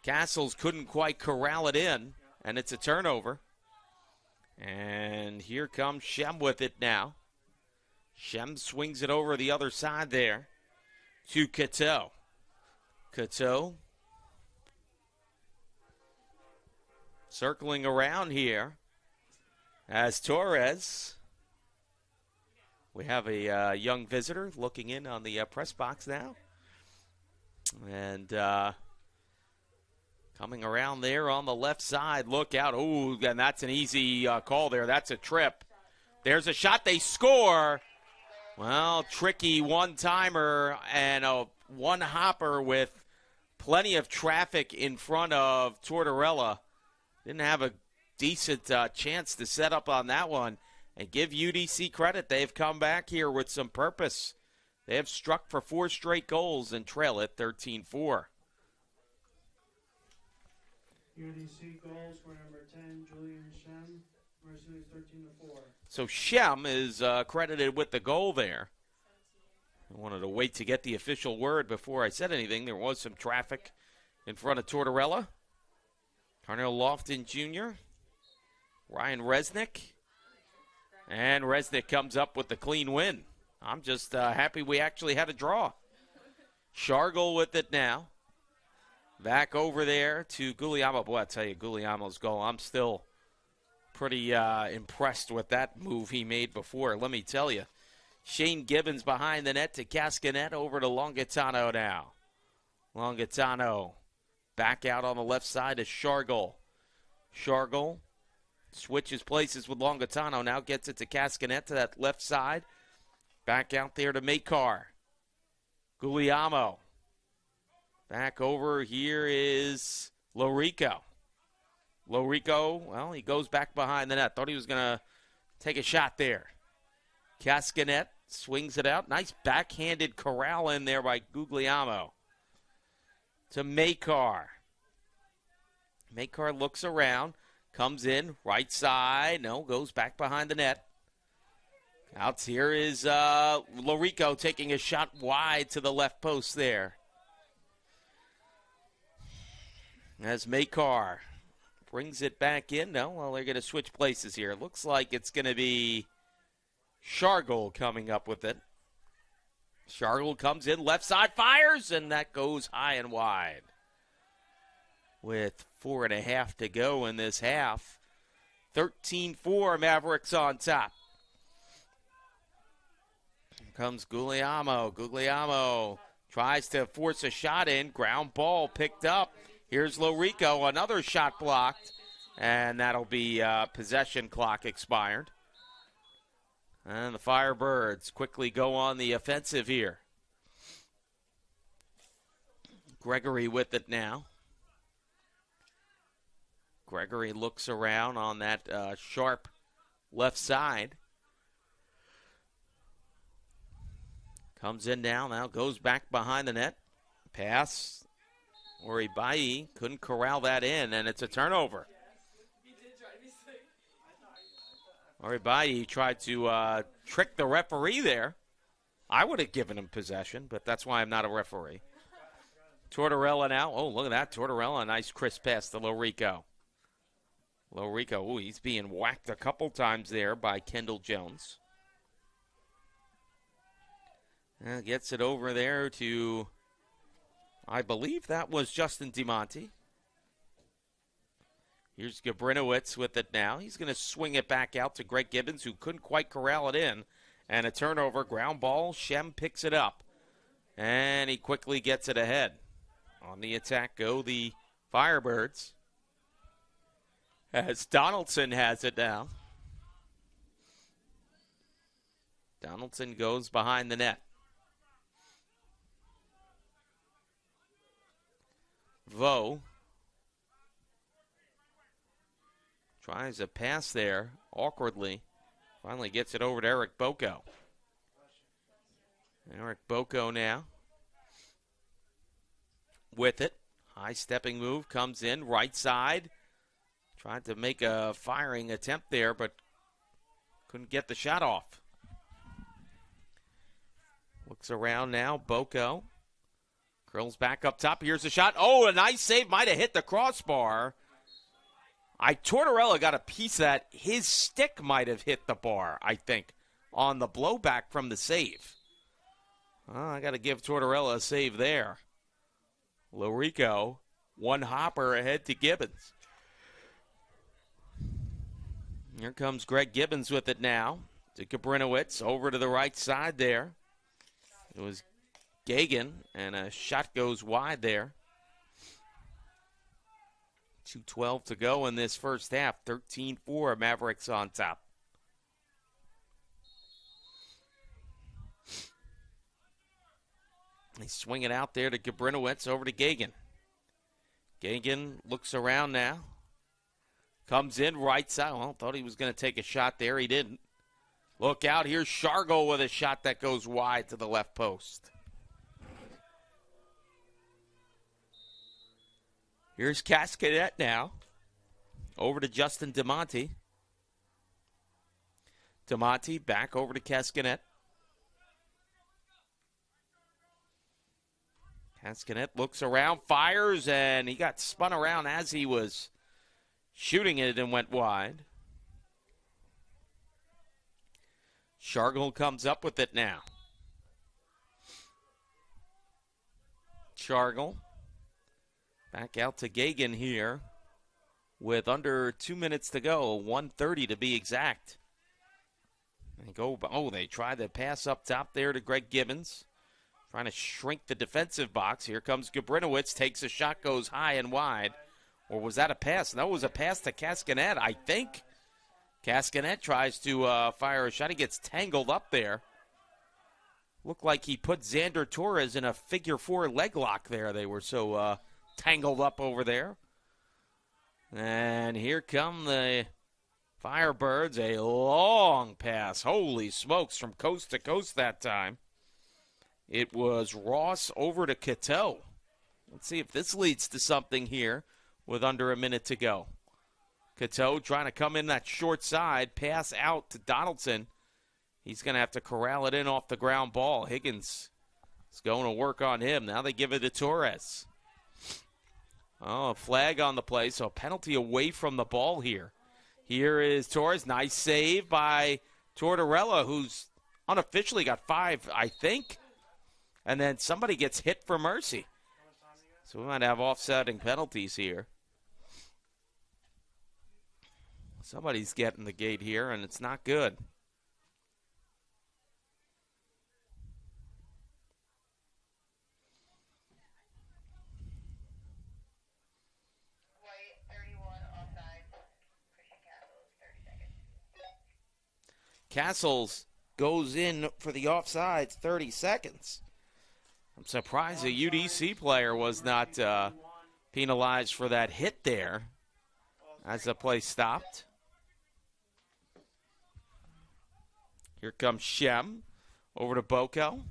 Castles couldn't quite corral it in, and it's a turnover. And here comes Shem with it now. Shem swings it over the other side there to Cateau. Cateau circling around here as Torres. We have a young visitor looking in on the press box now. And coming around there on the left side. Look out. Ooh, and that's an easy call there. That's a trip. There's a shot. They score. Well, tricky one-timer and a one-hopper with plenty of traffic in front of Tortorella. Didn't have a decent chance to set up on that one. And give UDC credit. They've come back here with some purpose. They have struck for 4 straight goals and trail it 13-4. UDC goals for number 10, Julian Shem, versus 13-4. So Shem is credited with the goal there. I wanted to wait to get the official word before I said anything. There was some traffic in front of Tortorella. Carnell Lofton Jr., Ryan Resnick, and Resnick comes up with the clean win. I'm just happy we actually had a draw. Shargle with it now. Back over there to Guglielmo. Boy, I tell you, Guglielmo's goal, I'm still pretty impressed with that move he made before. Let me tell you. Shane Gibbons behind the net to Cascanet, over to Longitano now. Longitano back out on the left side to Shargle. Shargle switches places with Longitano, now gets it to Cascanet to that left side. Back out there to Makar. Guglielmo. Back over here is Lorico. Lorico, well, he goes back behind the net. Thought he was going to take a shot there. Cascanet swings it out. Nice backhanded corral in there by Guglielmo. To Makar. Makar looks around. Comes in, right side. No, goes back behind the net. Out here is Lorico taking a shot wide to the left post there. As Makar brings it back in. No, well, they're going to switch places here. Looks like it's going to be Shargle coming up with it. Shargle comes in, left side, fires, and that goes high and wide. With 4.5 to go in this half. 13-4, Mavericks on top. Here comes Guglielmo. Guglielmo tries to force a shot in. Ground ball picked up. Here's Lorico, another shot blocked, and that'll be possession clock expired. And the Firebirds quickly go on the offensive here. Gregory with it now. Gregory looks around on that sharp left side. Comes in now goes back behind the net. Pass. Oribai couldn't corral that in, and it's a turnover. Oribai tried to trick the referee there. I would have given him possession, but that's why I'm not a referee. Tortorella now. Oh, look at that. Tortorella, nice crisp pass to Lorico. Lorico, he's being whacked a couple times there by Kendall Jones. Gets it over there to, I believe that was Justin DiMonte. Here's Gabrinowitz with it now. He's going to swing it back out to Greg Gibbons, who couldn't quite corral it in. And a turnover, ground ball. Shem picks it up. And he quickly gets it ahead. On the attack go the Firebirds. As Donaldson has it now. Donaldson goes behind the net. Vo tries a pass there awkwardly. Finally gets it over to Eric Boko. Eric Boko now with it. High stepping move comes in right side. Tried to make a firing attempt there, but couldn't get the shot off. Looks around now. Boko curls back up top. Here's a shot. Oh, a nice save. Might have hit the crossbar. Tortorella got a piece that his stick might have hit the bar, I think, on the blowback from the save. I got to give Tortorella a save there. Lorico, one hopper ahead to Gibbons. Here comes Greg Gibbons with it now. To Gabrinowitz, over to the right side there. It was Gagan, and a shot goes wide there. 2:12 to go in this first half. 13-4, Mavericks on top. They swing it out there to Gabrinowitz, over to Gagan. Gagan looks around now. Comes in right side. Well, thought he was going to take a shot there. He didn't. Look out. Here's Shargo with a shot that goes wide to the left post. Here's Cascadet now. Over to Justin DiMonte. DiMonte back over to Cascadet. Cascadet looks around, fires, and he got spun around as he was shooting it and went wide. Shargle comes up with it now. Shargle back out to Gagan here with under 2 minutes to go, 1:30 to be exact. They try the pass up top there to Greg Gibbons. Trying to shrink the defensive box. Here comes Gabrinowitz, takes a shot, goes high and wide. Or was that a pass? No, it was a pass to Cascanet, I think. Cascanet tries to fire a shot. He gets tangled up there. Looked like he put Xander Torres in a figure four leg lock there. They were so tangled up over there. And here come the Firebirds. A long pass. Holy smokes, from coast to coast that time. It was Ross over to Cateau. Let's see if this leads to something here with under a minute to go. Cateau trying to come in that short side, pass out to Donaldson. He's going to have to corral it in off the ground ball. Higgins is going to work on him. Now they give it to Torres. Oh, a flag on the play, so a penalty away from the ball here. Here is Torres. Nice save by Tortorella, who's unofficially got 5, I think. And then somebody gets hit for mercy. So we might have offsetting penalties here. Somebody's getting the gate here, and it's not good. White, 31, offside. Christian Castles, 30 seconds. Castles goes in for the offsides, 30 seconds. I'm surprised a UDC player was not penalized for that hit there as the play stopped. Here comes Shem over to Boko.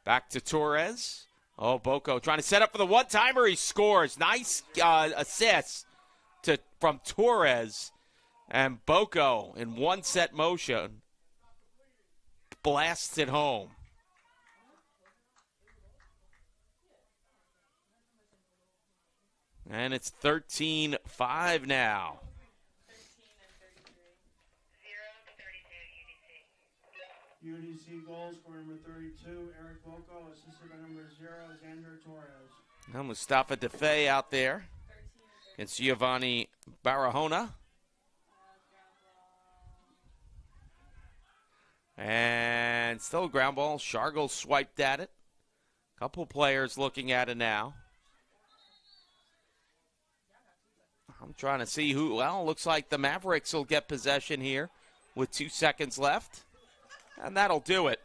Back to Torres. Oh, Boko trying to set up for the one-timer. He scores. Nice assist from Torres. And Boko in one-set motion blasts it home. And it's 13-5 now. 0 to 32, UDC. UDC goal scorer number 32, Eric Boko, assisted by number 0, Xander Torres. Now Mustafa Defay out there against Giovanni Barahona. And still a ground ball. Shargle swiped at it. Couple players looking at it now. I'm trying to see who. Well, looks like the Mavericks will get possession here with 2 seconds left. And that'll do it.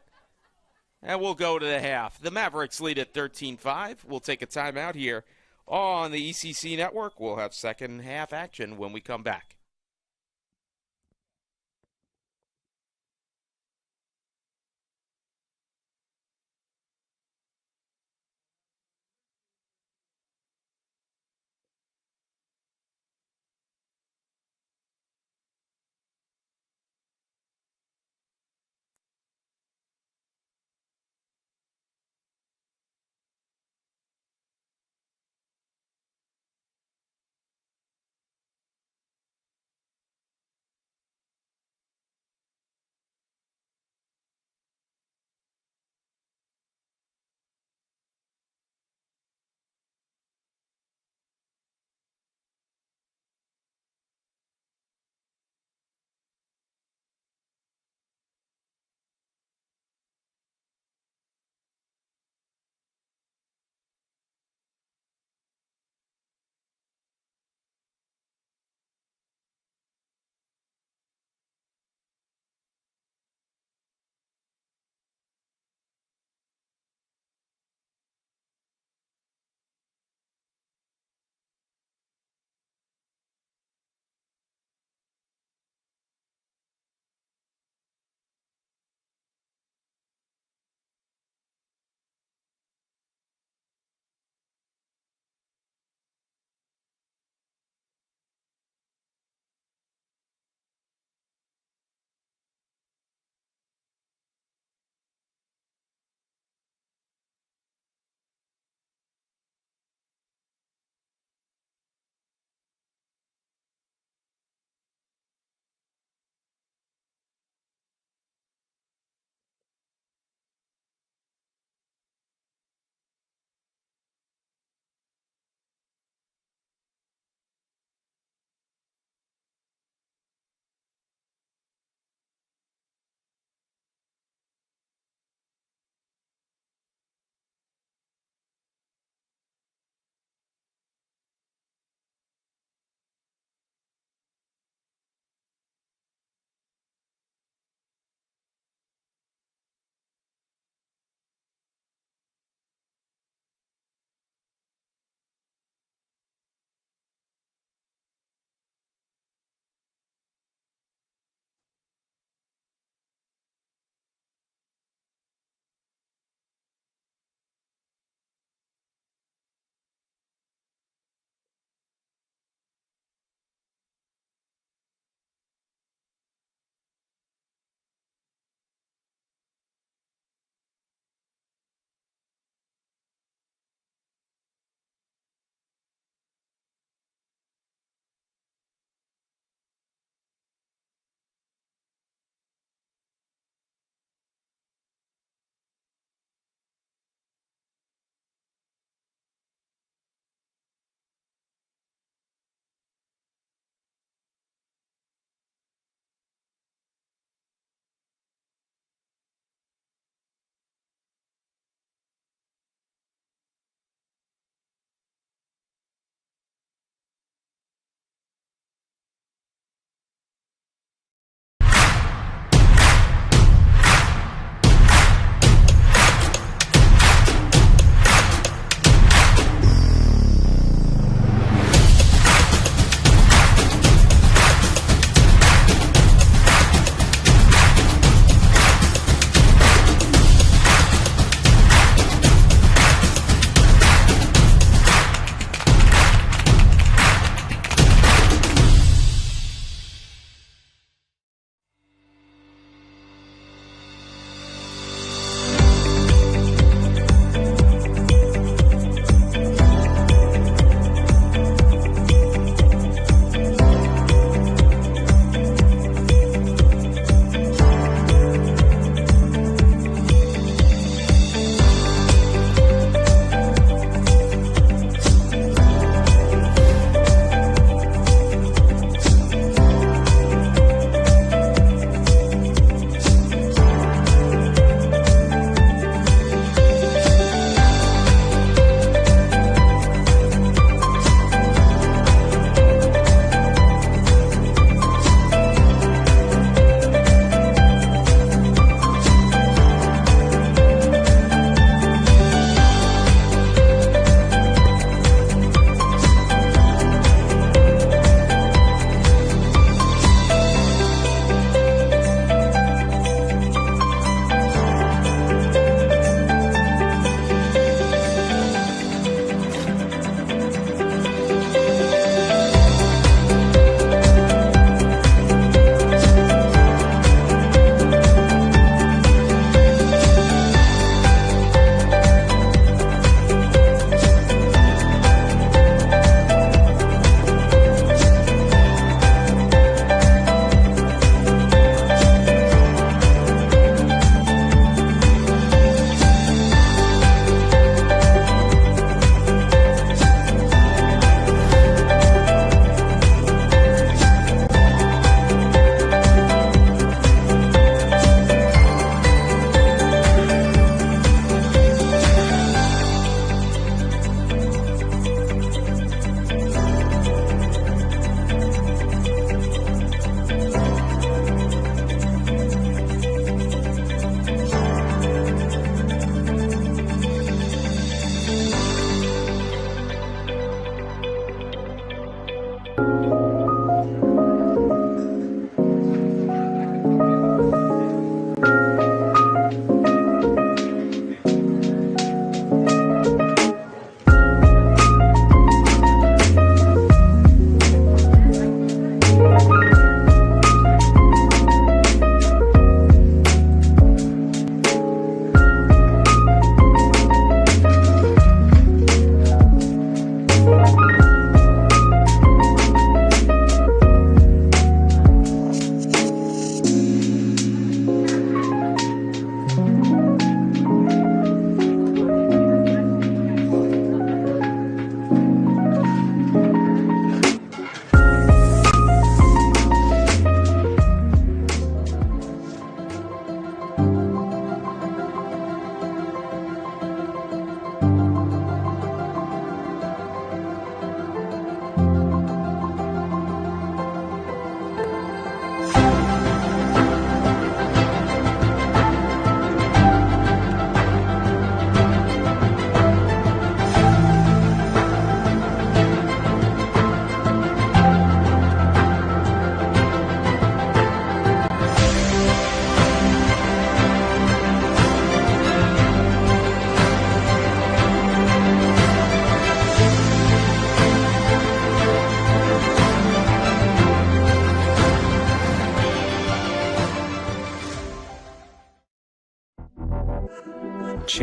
And we'll go to the half. The Mavericks lead at 13-5. We'll take a timeout here on the ECC network. We'll have second half action when we come back.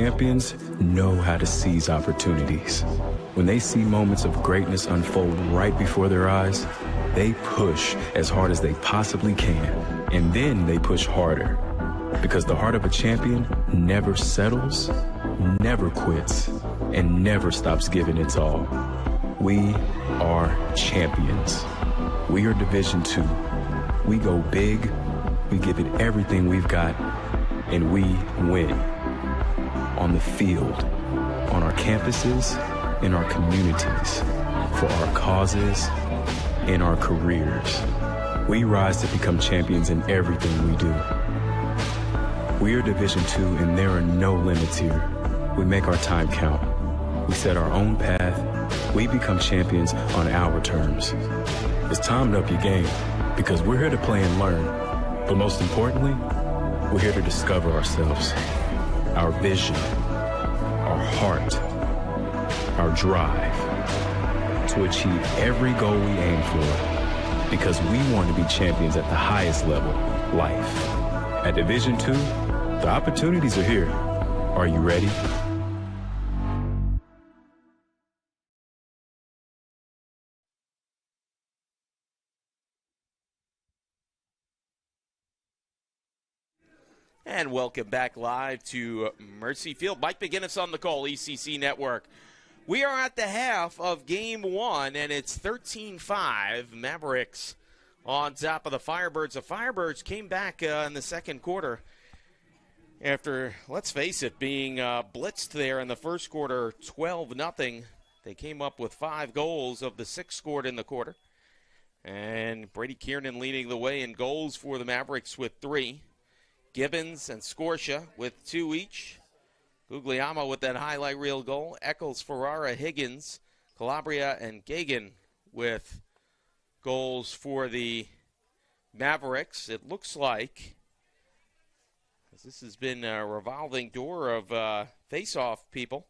champions know how to seize opportunities. When they see moments of greatness unfold right before their eyes, they push as hard as they possibly can, and then they push harder. Because the heart of a champion never settles, never quits, and never stops giving its all. We are champions. We are Division II. We go big, we give it everything we've got, and we win. On the field, on our campuses, in our communities, for our causes, in our careers. We rise to become champions in everything we do. We are Division II, and there are no limits here. We make our time count. We set our own path. We become champions on our terms. It's time to up your game, because we're here to play and learn. But most importantly, we're here to discover ourselves, our vision, our heart, our drive, to achieve every goal we aim for, because we want to be champions at the highest level, life. At Division II, the opportunities are here. Are you ready? And welcome back live to Mercy Field. Mike McGinnis on the call, ECC Network. We are at the half of Game 1, and it's 13-5. Mavericks on top of the Firebirds. The Firebirds came back in the second quarter after, let's face it, being blitzed there in the first quarter, 12-0. They came up with 5 goals of the 6 scored in the quarter. And Brady Kiernan leading the way in goals for the Mavericks with 3. Gibbons and Scotia with 2 each. Guglielmo with that highlight reel goal. Eccles, Ferrara, Higgins, Calabria, and Gagan with goals for the Mavericks. It looks like, as this has been a revolving door of face-off people,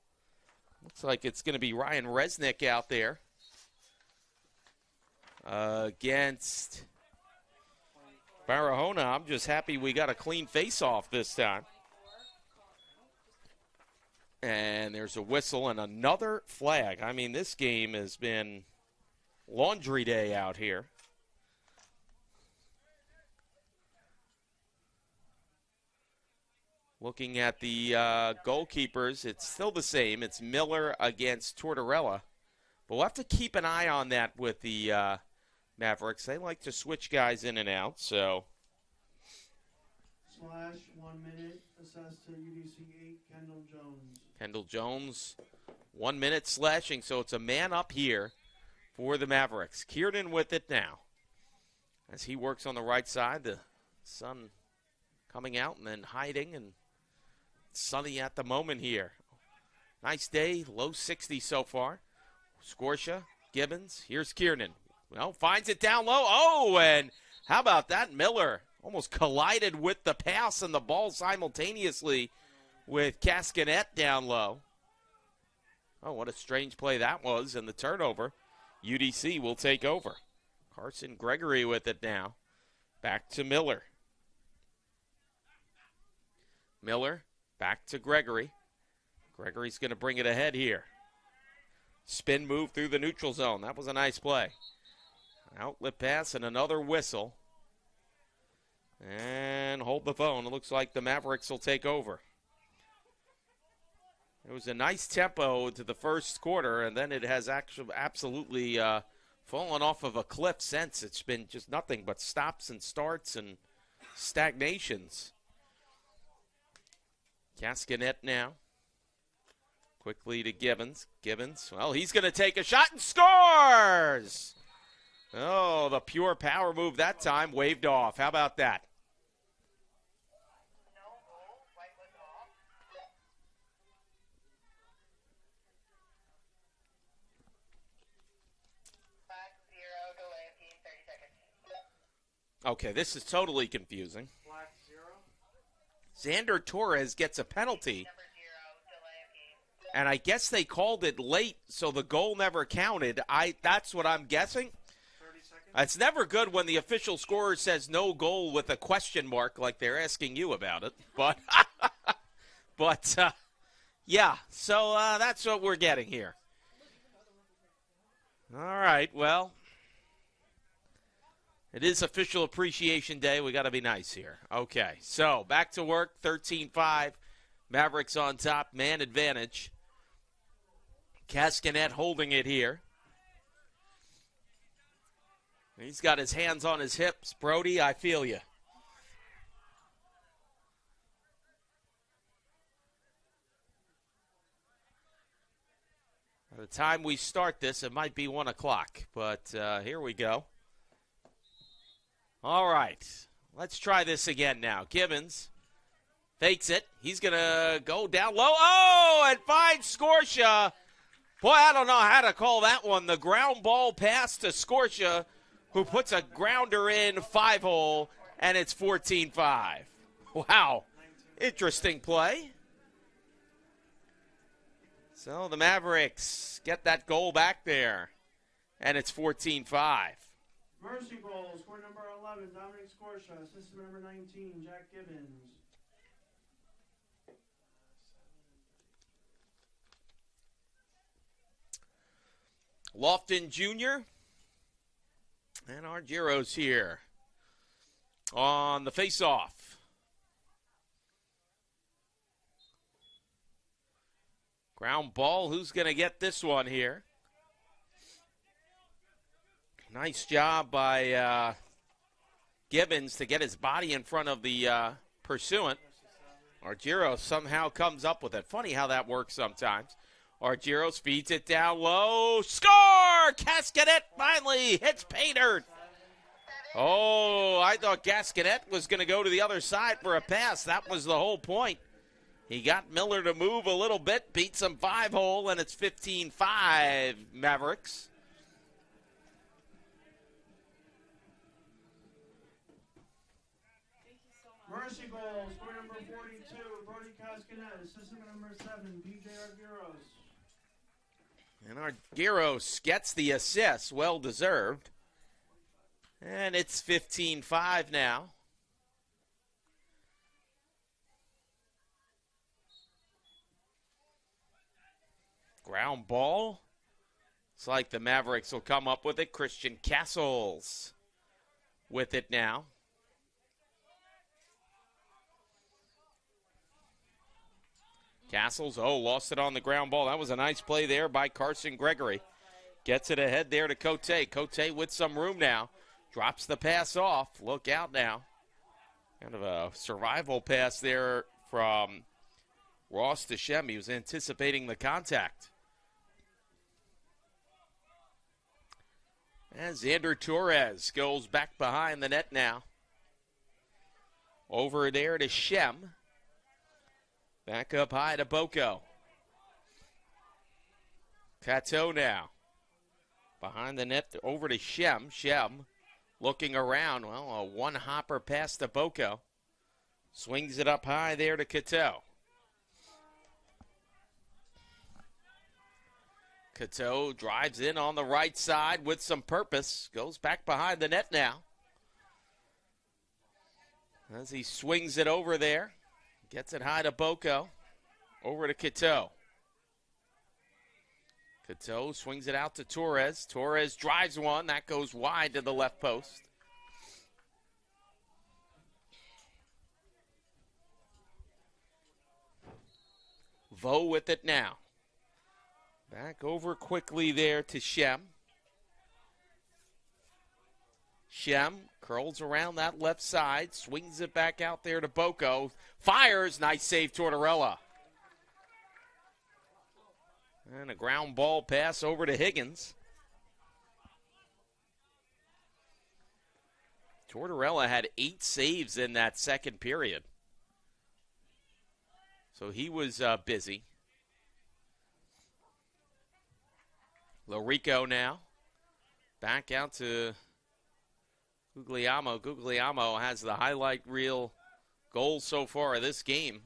looks like it's going to be Ryan Resnick out there against Barahona. I'm just happy we got a clean face-off this time. And there's a whistle and another flag. I mean, this game has been laundry day out here. Looking at the goalkeepers, it's still the same. It's Miller against Tortorella. But we'll have to keep an eye on that with the Mavericks. They like to switch guys in and out, so. /1 minute, assessed to UDC 8, Kendall Jones. Kendall Jones, 1 minute slashing, so it's a man up here for the Mavericks. Kiernan with it now. As he works on the right side, the sun coming out and then hiding, and sunny at the moment here. Nice day, low 60 so far. Scotia, Gibbons, here's Kiernan. Well, finds it down low. Oh, and how about that? Miller almost collided with the pass and the ball simultaneously with Cascanet down low. Oh, what a strange play that was, and the turnover. UDC will take over. Carson Gregory with it now. Back to Miller. Miller, back to Gregory. Gregory's going to bring it ahead here. Spin move through the neutral zone. That was a nice play. Outlet pass and another whistle. And hold the phone. It looks like the Mavericks will take over. It was a nice tempo to the first quarter, and then it has actually absolutely fallen off of a cliff since. It's been just nothing but stops and starts and stagnations. Cascanet now. Quickly to Gibbons. Gibbons, well, he's going to take a shot and scores! Oh, the pure power move that time waved off. How about that? No goal. White was off. 5-0, delay of game, 30 seconds. Okay, this is totally confusing. Black 0. Xander Torres gets a penalty, Number 0, delay of game. and I guess they called it late, so the goal never counted. That's what I'm guessing. 30 seconds. It's never good when the official scorer says no goal with a question mark like they're asking you about it. But Yeah, so that's what we're getting here. All right, well, it is Official Appreciation Day. We got to be nice here. Okay, so back to work, 13-5. Mavericks on top, man advantage. Cascanet holding it here. He's got his hands on his hips. Brody, I feel you. By the time we start this, it might be 1 o'clock, but here we go. All right, let's try this again now. Gibbons fakes it. He's going to go down low. Oh, and finds Scorsia. Boy, I don't know how to call that one. The ground ball pass to Scorsia, who puts a grounder in 5-hole, and it's 14-5. Wow, interesting play. So the Mavericks get that goal back there, and it's 14-5. Mercy goal, score number 11, Dominic Scorsha. Assistant number 19, Jack Gibbons. Lofton Jr. and Argyros here on the face-off. Ground ball, who's going to get this one here? Nice job by Gibbons to get his body in front of the pursuant. Argyros somehow comes up with it. Funny how that works sometimes. Argyros feeds it down low. Score! Cascanet finally hits pay dirt. Oh, I thought Gascanet was going to go to the other side for a pass. That was the whole point. He got Miller to move a little bit, beats him 5-hole, and it's 15-5 Mavericks. Mercy goal, score number 42, Brody Cascanet. Assistant number 7, PJ Argyros. And Argyros gets the assist, well deserved. And it's 15-5 now. Ground ball. It's like the Mavericks will come up with it. Christian Castles with it now. Castles, lost it on the ground ball. That was a nice play there by Carson Gregory. Gets it ahead there to Cote. Cote with some room now. Drops the pass off. Look out now. Kind of a survival pass there from Ross to Shem. He was anticipating the contact. And Xander Torres goes back behind the net now. Over there to Shem. Back up high to Boko. Cato now. Behind the net over to Shem. Shem looking around. Well, a one-hopper pass to Boko. Swings it up high there to Cato. Cato drives in on the right side with some purpose. Goes back behind the net now. As he swings it over there. Gets it high to Boko. Over to Cato. Cato swings it out to Torres. Torres drives one. That goes wide to the left post. Vo with it now. Back over quickly there to Shem. Shem curls around that left side, swings it back out there to Boko. Fires, nice save, Tortorella. And a ground ball pass over to Higgins. Tortorella had 8 saves in that second period. So he was busy. Lorico now. Back out to Guglielmo. Guglielmo has the highlight reel goal so far of this game.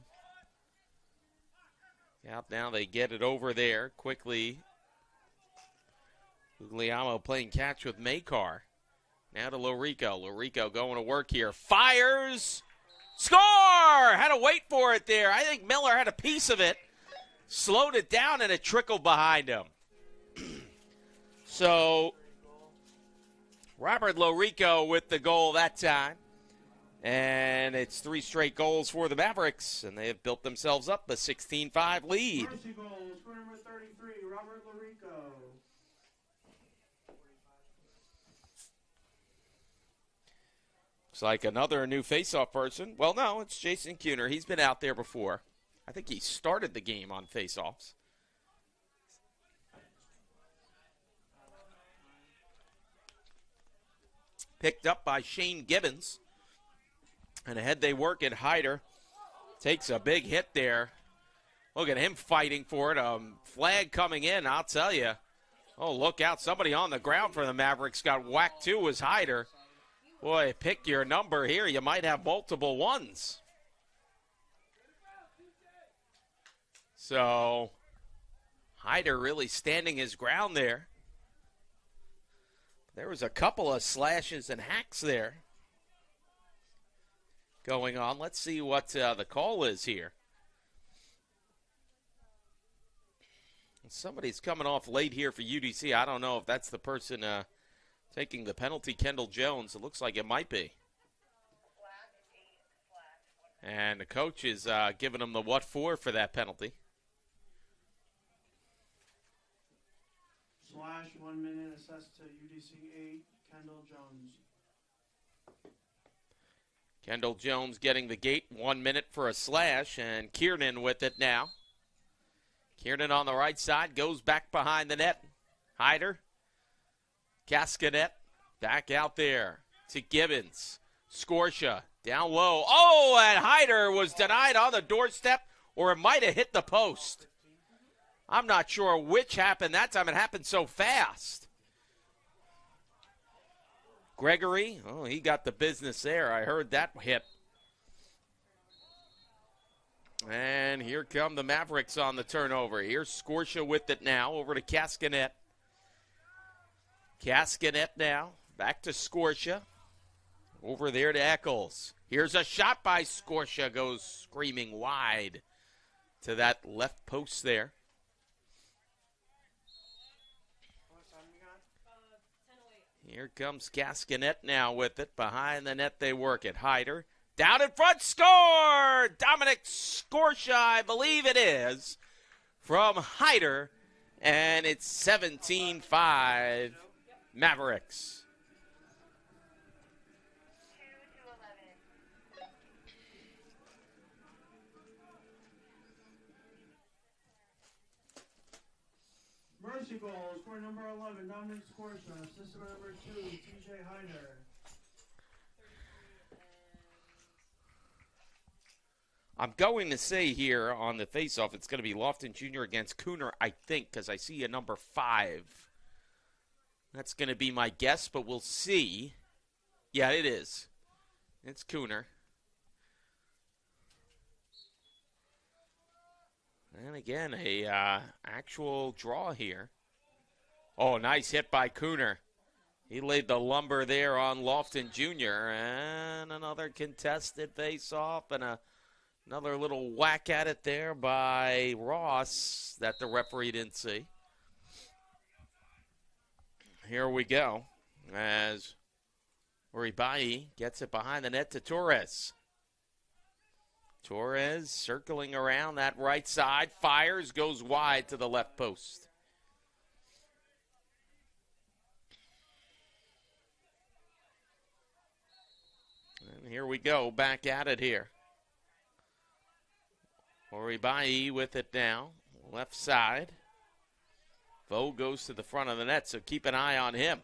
Out now, they get it over there quickly. Guglielmo playing catch with Makar. Now to Lorico. Lorico going to work here. Fires! Score! Had to wait for it there. I think Miller had a piece of it. slowed it down and it trickled behind him. So Robert Lorico with the goal that time. And it's 3 straight goals for the Mavericks, and they have built themselves up a 16-5 lead. Mercy goal, score number 33, Robert Lorico. Looks like another new faceoff person. Well, no, it's Jason Kuhner. He's been out there before. I think he started the game on faceoffs. Picked up by Shane Gibbons. And ahead they work at Hyder. Takes a big hit there. Look at him fighting for it. Flag coming in, I'll tell you. Oh, look out. Somebody on the ground for the Mavericks got whacked too, was Hyder. Boy, pick your number here. You might have multiple ones. So, Hyder really standing his ground there. There was a couple of slashes and hacks there going on. Let's see what the call is here. Somebody's coming off late here for UDC. I don't know if that's the person taking the penalty, Kendall Jones. It looks like it might be. And the coach is giving him the what for that penalty. Slash 1 minute assessed to UDC 8, Kendall Jones. Kendall Jones getting the gate, 1 minute for a slash, and Kiernan with it now. Kiernan on the right side, goes back behind the net. Hyder, Cascanet, back out there to Gibbons. Scorsha, down low. Oh, and Hyder was denied on the doorstep, or it might have hit the post. I'm not sure which happened that time. It happened so fast. Gregory, oh, he got the business there. I heard that hit. And here come the Mavericks on the turnover. Here's Scorsha with it now, over to Cascanet. Cascanet now, back to Scorsha. Over there to Eccles. Here's a shot by Scorsha, goes screaming wide to that left post there. Here comes Cascanet now with it. Behind the net they work it. Hyder. Down in front, score! Dominic Scorsha, I believe it is, from Hyder. And it's 17-5 Mavericks. 2-11. Mercy goal, score number 11, Dominic Scorsha, assistant number 2, TJ Hyder. I'm going to say here on the faceoff, it's going to be Lofton Jr. against Kuhner, I think, because I see a number 5. That's going to be my guess, but we'll see. Yeah, it is. It's Kuhner. And again, a actual draw here. Oh, nice hit by Kuhner. He laid the lumber there on Lofton Jr. And another contested faceoff and another little whack at it there by Ross that the referee didn't see. Here we go as Uribai gets it behind the net to Torres. Torres circling around that right side, fires, goes wide to the left post. And here we go, back at it here. Uribai with it now, left side. Vo goes to the front of the net, so keep an eye on him.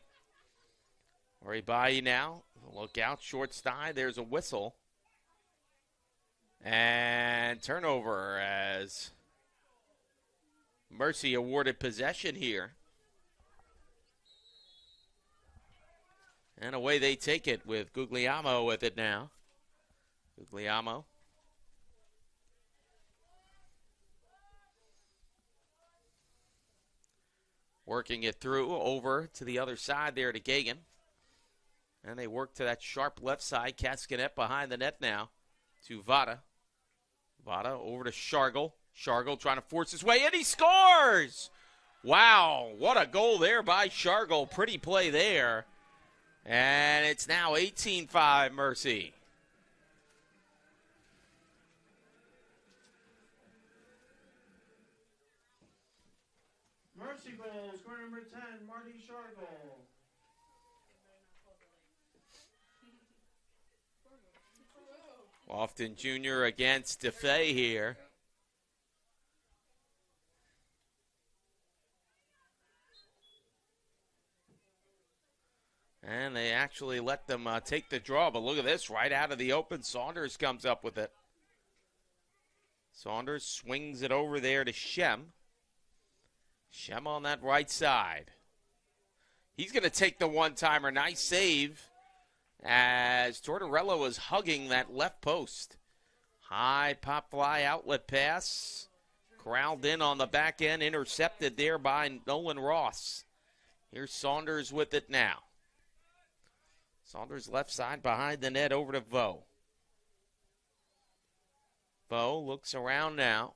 Uribai now, look out, short side, there's a whistle. And turnover as Mercy awarded possession here. And away they take it with Guglielmo with it now. Guglielmo. Working it through over to the other side there to Gagan. And they work to that sharp left side. Cascanet behind the net now to Vada. Vada over to Shargle. Shargle trying to force his way in. He scores! Wow, what a goal there by Shargle. Pretty play there. And it's now 18-5 Mercy. Mercy goal, score number 10, Marty Shargle. Lofton Jr. against DeFay here. And they actually let them take the draw. But look at this, right out of the open, Saunders comes up with it. Saunders swings it over there to Shem. Shem on that right side. He's going to take the one-timer. Nice save as Tortorella was hugging that left post. High pop fly outlet pass. Corralled in on the back end, intercepted there by Nolan Ross. Here's Saunders with it now. Saunders left side behind the net over to Vo. Vo looks around now.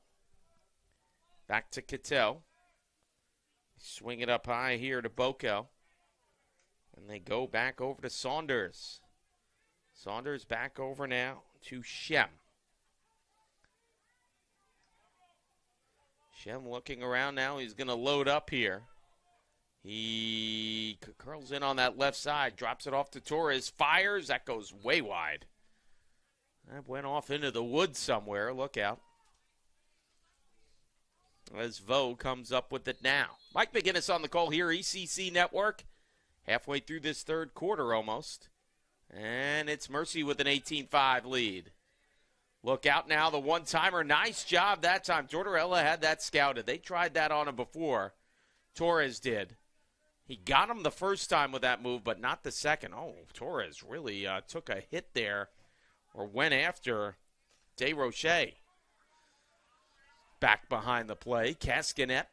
Back to Cattell. Swing it up high here to Boko. And they go back over to Saunders. Saunders back over now to Shem. Shem looking around now. He's going to load up here. He curls in on that left side, drops it off to Torres, fires. That goes way wide. That went off into the woods somewhere. Look out. As Vo comes up with it now. Mike McGinnis on the call here, ECC Network. Halfway through this third quarter almost. And it's Mercy with an 18-5 lead. Look out now, the one-timer. Nice job that time. Tortorella had that scouted. They tried that on him before. Torres did. He got him the first time with that move, but not the second. Oh, Torres really took a hit there or went after DeRoche. Back behind the play. Cascanet.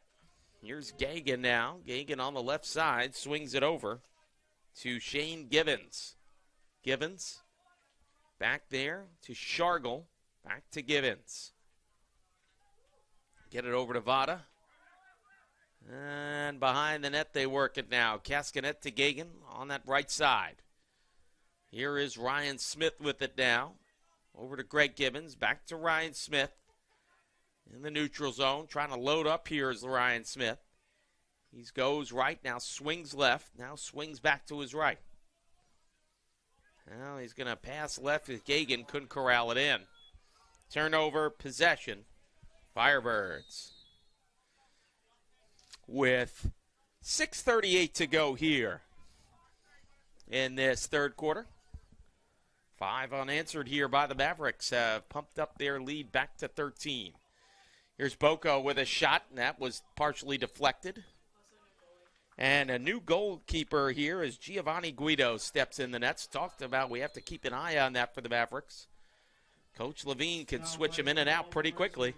Here's Gagan now. Gagan on the left side swings it over to Shane Givens. Givens back there to Shargle. Back to Givens. Get it over to Vada. And behind the net they work it now. Cascanet to Gagan on that right side. Here is Ryan Smith with it now. Over to Greg Gibbons. Back to Ryan Smith. In the neutral zone. Trying to load up here is Ryan Smith. He goes right. Now swings left. Now swings back to his right. Now he's going to pass left as Gagan couldn't corral it in. Turnover, possession. Firebirds. With 6:38 to go here in this third quarter. 5 unanswered here by the Mavericks. Have pumped up their lead back to 13. Here's Boko with a shot, and that was partially deflected. And a new goalkeeper here as Giovanni Guido steps in the nets. Talked about we have to keep an eye on that for the Mavericks. Coach Levine can switch him in and out pretty quickly.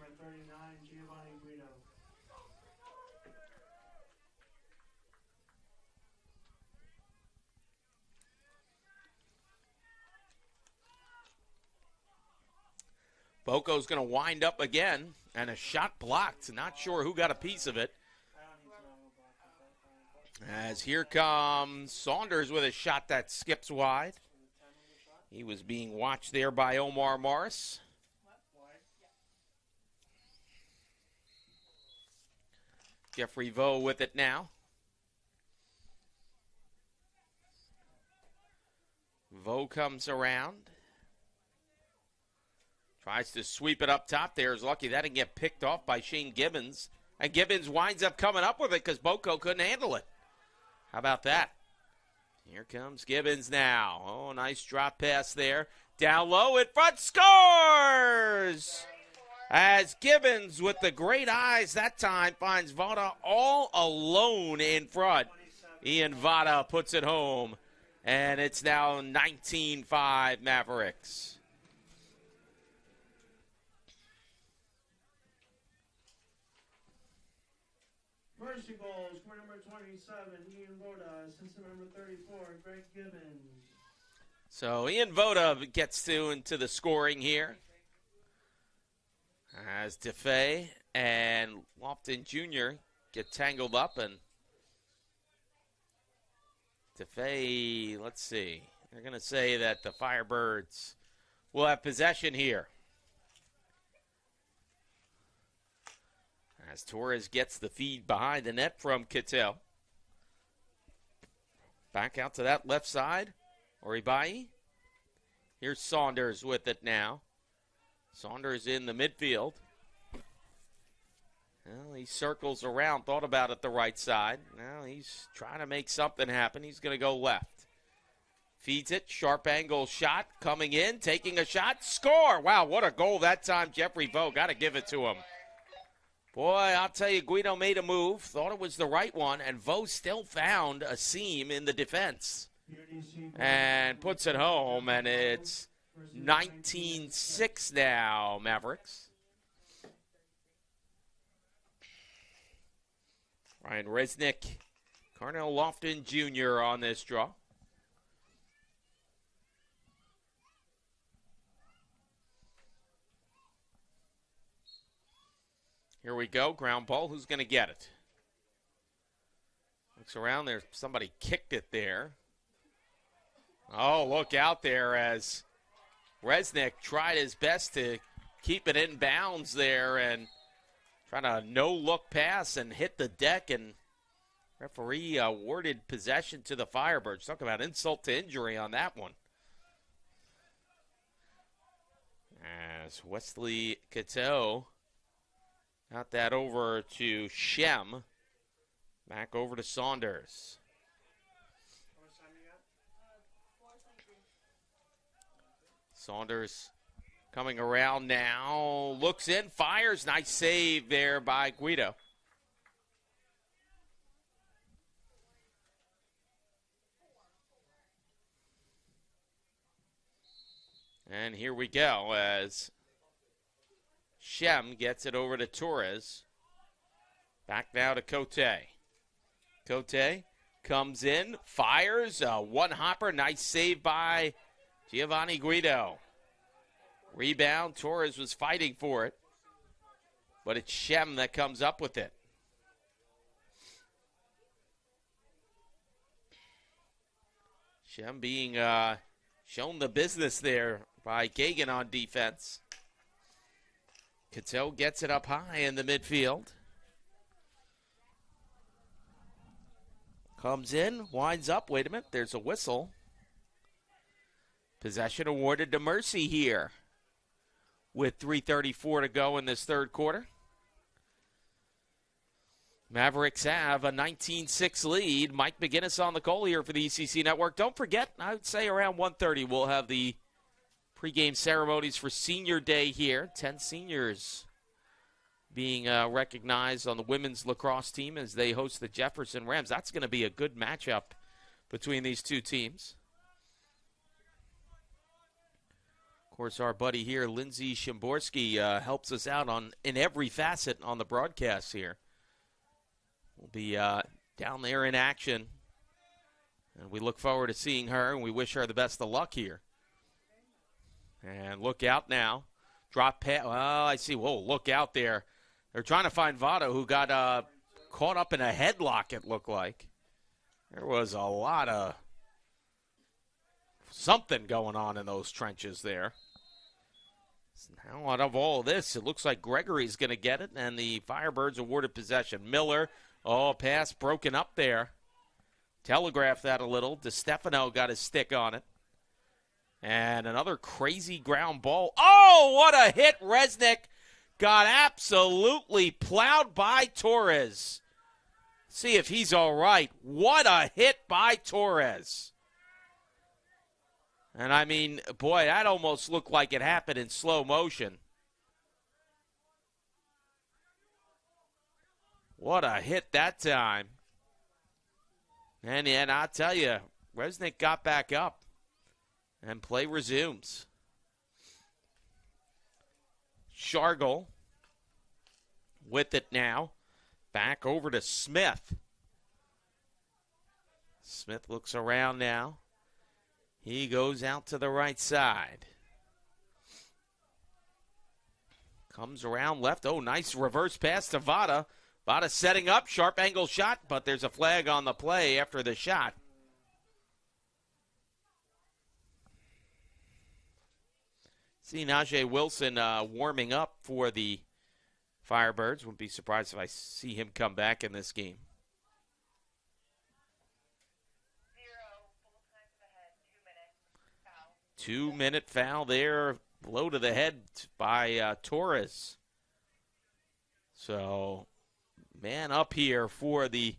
Boko's going to wind up again, and a shot blocked. Not sure who got a piece of it. As here comes Saunders with a shot that skips wide. He was being watched there by Omar Morris. Jeffrey Vo with it now. Vo comes around. Tries to sweep it up top there. Is lucky that didn't get picked off by Shane Gibbons. And Gibbons winds up coming up with it because Boko couldn't handle it. How about that? Here comes Gibbons now. Oh, nice drop pass there. Down low in front, scores! As Gibbons with the great eyes that time finds Vada all alone in front. Ian Vada puts it home. And it's now 19-5 Mavericks. Mercy goals, score number 27, Ian Voda, assistant number 34, Greg Gibbons. So Ian Voda gets into the scoring here. As DeFay and Lofton Jr. get tangled up, and DeFay, let's see. They're going to say that the Firebirds will have possession here. As Torres gets the feed behind the net from Cattell. Back out to that left side. Oribai. Here's Saunders with it now. Saunders in the midfield. Well, he circles around, thought about it the right side. Now he's trying to make something happen. He's going to go left. Feeds it, sharp angle shot, coming in, taking a shot, score! Wow, what a goal that time, Jeffrey Vo. Got to give it to him. Boy, I'll tell you, Guido made a move, thought it was the right one, and Vo still found a seam in the defense. And puts it home, and it's 19-6 now, Mavericks. Ryan Resnick, Carnell Lofton Jr. on this draw. Here we go, ground ball. Who's going to get it? Looks around there. Somebody kicked it there. Oh, look out there as Resnick tried his best to keep it in bounds there and trying to no-look pass and hit the deck, and referee awarded possession to the Firebirds. Talk about insult to injury on that one. As Wesley Cattell got that over to Shem. Back over to Saunders. Saunders coming around now. Looks in, fires. Nice save there by Guido. And here we go as Shem gets it over to Torres. Back now to Cote. Cote comes in, fires, one hopper, nice save by Giovanni Guido. Rebound, Torres was fighting for it, but it's Shem that comes up with it. Shem being shown the business there by Kagan on defense. Cattell gets it up high in the midfield. Comes in, winds up. Wait a minute, there's a whistle. Possession awarded to Mercy here with 3:34 to go in this third quarter. Mavericks have a 19-6 lead. Mike McGinnis on the call here for the ECC Network. Don't forget, I would say around 1:30 we'll have the pregame ceremonies for Senior Day here. 10 seniors being recognized on the women's lacrosse team as they host the Jefferson Rams. That's going to be a good matchup between these two teams. Of course, our buddy here, Lindsay Shimborski, helps us out in every facet on the broadcast here. We'll be down there in action, and we look forward to seeing her, and we wish her the best of luck here. And look out now. Drop pass. Oh, I see. Whoa, look out there. They're trying to find Votto, who got caught up in a headlock, it looked like. There was a lot of something going on in those trenches there. Now, out of all this, it looks like Gregory's going to get it, and the Firebirds awarded possession. Miller, pass broken up there. Telegraphed that a little. DeStefano got his stick on it. And another crazy ground ball. Oh, what a hit. Resnick got absolutely plowed by Torres. See if he's all right. What a hit by Torres. And I mean, boy, that almost looked like it happened in slow motion. What a hit that time. And I'll tell you, Resnick got back up. And play resumes. Shargle with it now. Back over to Smith. Smith looks around now. He goes out to the right side. Comes around left. Oh, nice reverse pass to Vada. Vada setting up. Sharp angle shot, but there's a flag on the play after the shot. See Najee Wilson warming up for the Firebirds. Wouldn't be surprised if I see him come back in this game. 0, full time to the head, 2 minutes, foul. 2-minute foul there, blow to the head by Torres. So, man up here for the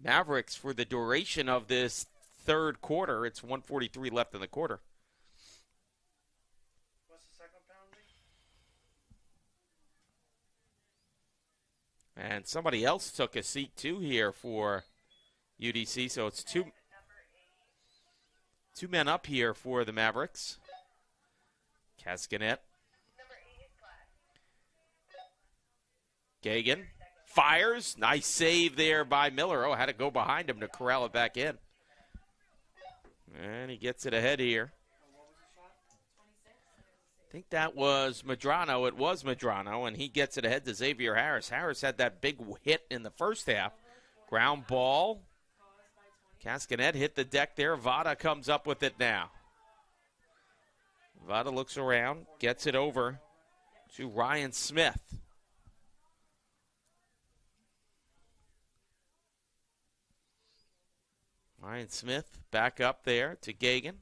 Mavericks for the duration of this third quarter. It's 1:43 left in the quarter. What's the second penalty? And somebody else took a seat too here for UDC, so it's two men up here for the Mavericks. Cascanet. Number 8 is class. Gagan fires. Nice save there by Miller. Oh, had to go behind him to corral it back in. And he gets it ahead here. I think that was Medrano. It was Medrano, and he gets it ahead to Xavier Harris. Harris had that big hit in the first half. Ground ball. Cascanet hit the deck there. Vada comes up with it now. Vada looks around, gets it over to Ryan Smith. Ryan Smith back up there to Gagan.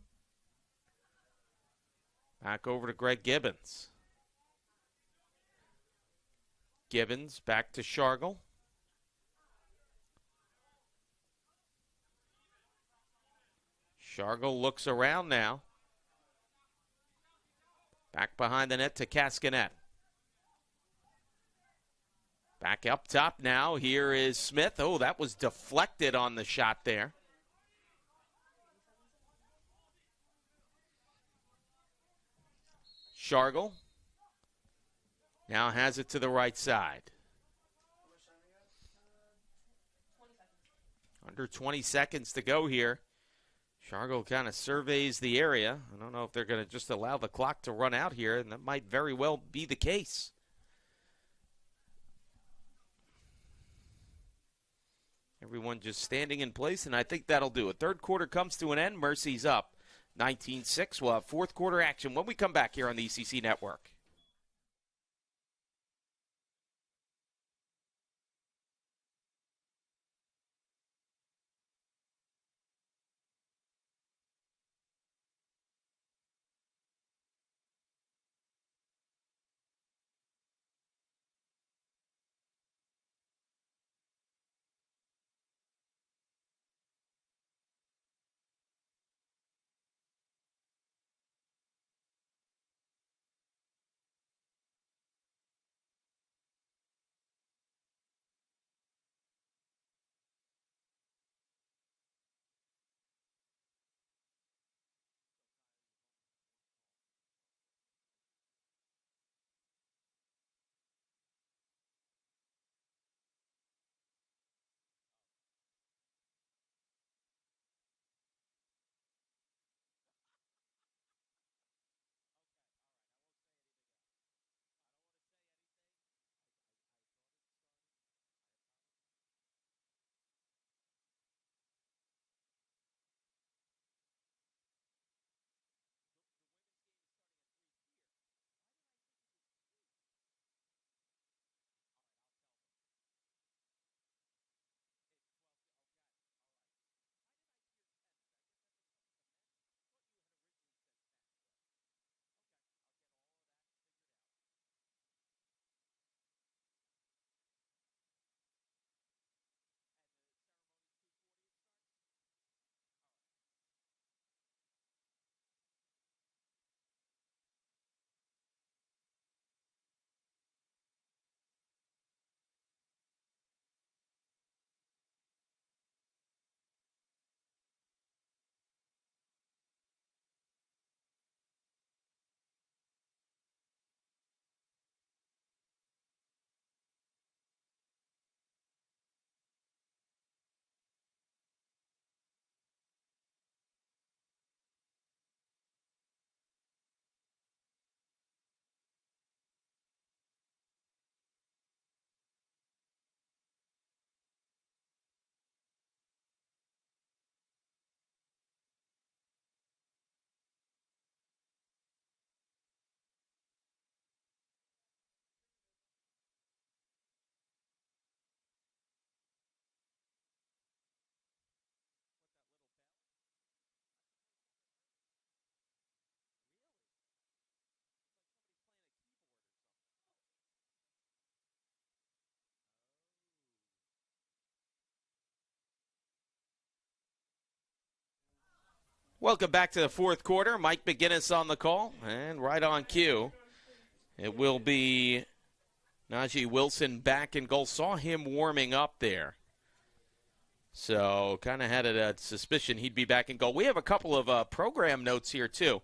Back over to Greg Gibbons. Gibbons back to Shargle. Shargle looks around now. Back behind the net to Cascanet. Back up top now. Here is Smith. Oh, that was deflected on the shot there. Shargle now has it to the right side. Under 20 seconds to go here. Shargle kind of surveys the area. I don't know if they're going to just allow the clock to run out here, and that might very well be the case. Everyone just standing in place, and I think that'll do it. Third quarter comes to an end. Mercy's up 19-6. We'll have fourth quarter action when we come back here on the ECC Network. Welcome back to the fourth quarter. Mike McGinnis on the call, and right on cue, it will be Najee Wilson back in goal. Saw him warming up there, so kind of had a suspicion he'd be back in goal. We have a couple of program notes here, too,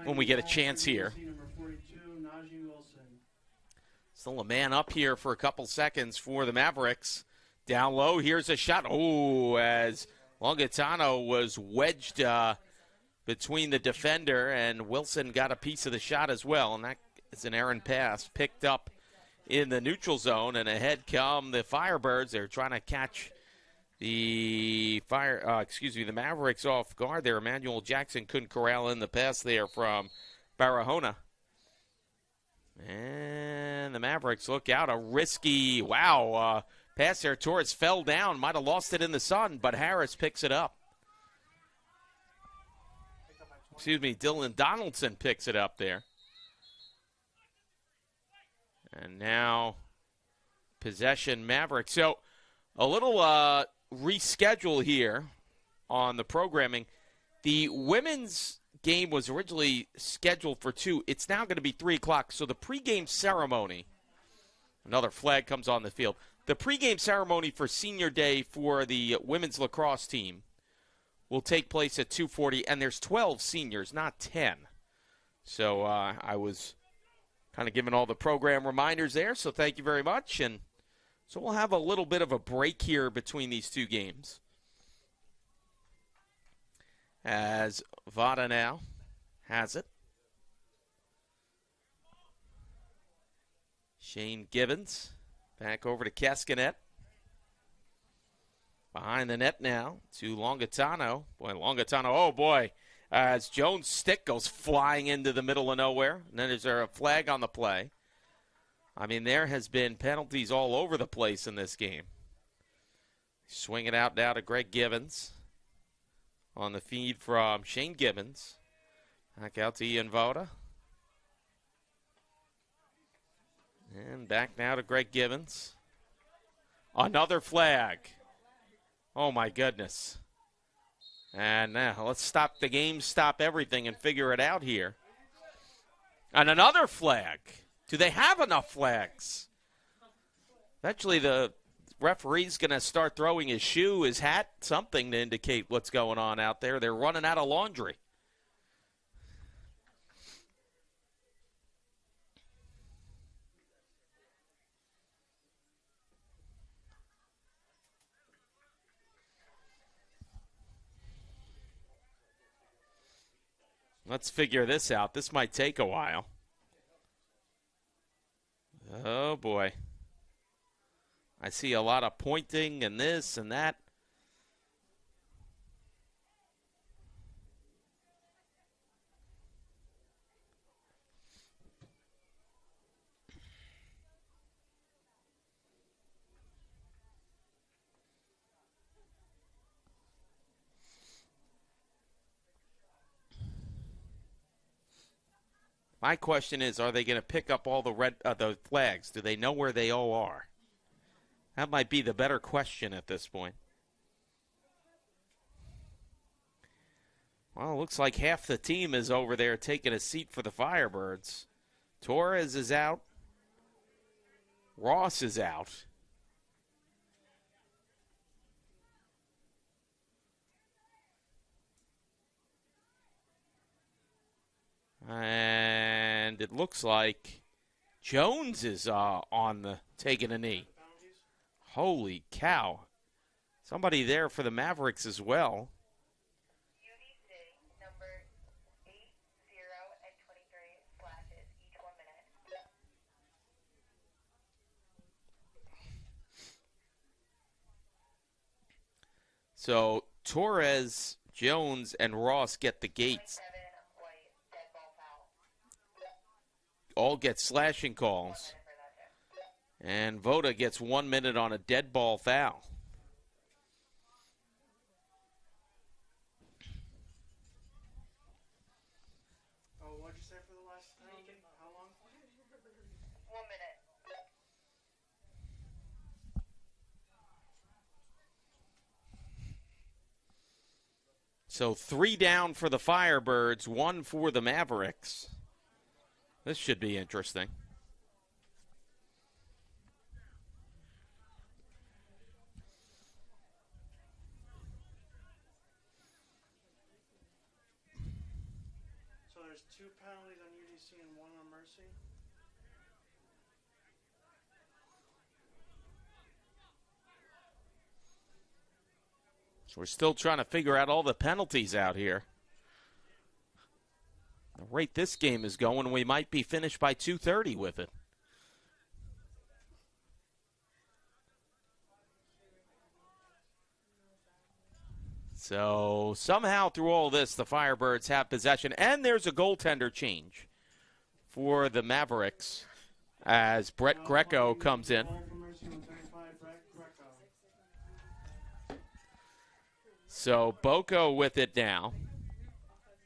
when we get a chance here. Number 42, Najee Wilson. Still a man up here for a couple seconds for the Mavericks. Down low, here's a shot. Oh, as Longitano was wedged between the defender, and Wilson got a piece of the shot as well, and that is an errant pass picked up in the neutral zone, and ahead come the Firebirds. They're trying to catch the the Mavericks off guard there. Emmanuel Jackson couldn't corral in the pass there from Barahona. And the Mavericks look out. A risky, pass there. Torres fell down. Might have lost it in the sun, but Harris picks it up. Dylan Donaldson picks it up there. And now possession Mavericks. So a little reschedule here on the programming. The women's game was originally scheduled for 2. It's now going to be 3 o'clock. So the pregame ceremony, another flag comes on the field. The pregame ceremony for senior day for the women's lacrosse team will take place at 2:40, and there's 12 seniors, not 10. So I was kind of giving all the program reminders there, so thank you very much. And so we'll have a little bit of a break here between these two games. As Vada now has it. Shane Gibbons back over to Keskinet. Behind the net now to Longitano. Oh boy. As Jones' stick goes flying into the middle of nowhere. And then is there a flag on the play? I mean, there has been penalties all over the place in this game. Swing it out now to Greg Gibbons. On the feed from Shane Gibbons. Back out to Ian Voda. And back now to Greg Gibbons. Another flag. Oh, my goodness. And now let's stop the game, stop everything, and figure it out here. And another flag. Do they have enough flags? Eventually the referee's going to start throwing his shoe, his hat, something to indicate what's going on out there. They're running out of laundry. Let's figure this out. This might take a while. Oh, boy. I see a lot of pointing and this and that. My question is, are they going to pick up all the flags? Do they know where they all are? That might be the better question at this point. Well, it looks like half the team is over there taking a seat for the Firebirds. Torres is out. Ross is out. And it looks like Jones is taking a knee. Holy cow. Somebody there for the Mavericks as well. UDC number 80 and 23 slashes each 1 minute. So Torres, Jones, and Ross get the gates. All get slashing calls. And Voda gets 1 minute on a dead ball foul. Oh, what'd you say for the last penalty? How long? 1 minute. So 3 down for the Firebirds, 1 for the Mavericks. This should be interesting. So there's 2 penalties on UDC and 1 on Mercy. So we're still trying to figure out all the penalties out here. The rate this game is going, we might be finished by 2:30 with it. So somehow through all this, the Firebirds have possession, and there's a goaltender change for the Mavericks as Brett Greco comes in. So Boko with it now.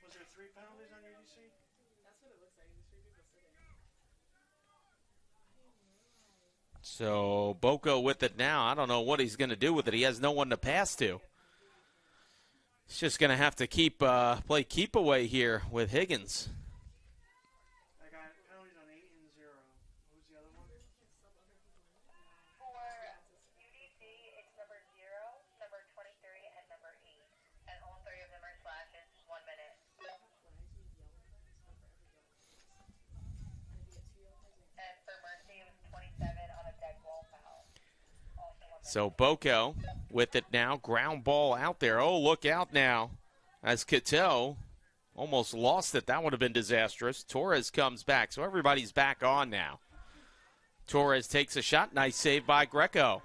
Was there 3 penalties on UDC? So Boko with it now. I don't know what he's going to do with it. He has no one to pass to. He's just going to have to play keep away here with Higgins. I got penalties on 8 and 0. Who's the other one? For UDC, it's number 0, number 23, and number 8. And all 3 of them are slashes, 1 minute. And for Mercy, it was 27 on a dead wall foul. Also 1 minute. So Boko with it now. Ground ball out there. Oh, look out now. As Cateau almost lost it. That would have been disastrous. Torres comes back. So everybody's back on now. Torres takes a shot. Nice save by Greco.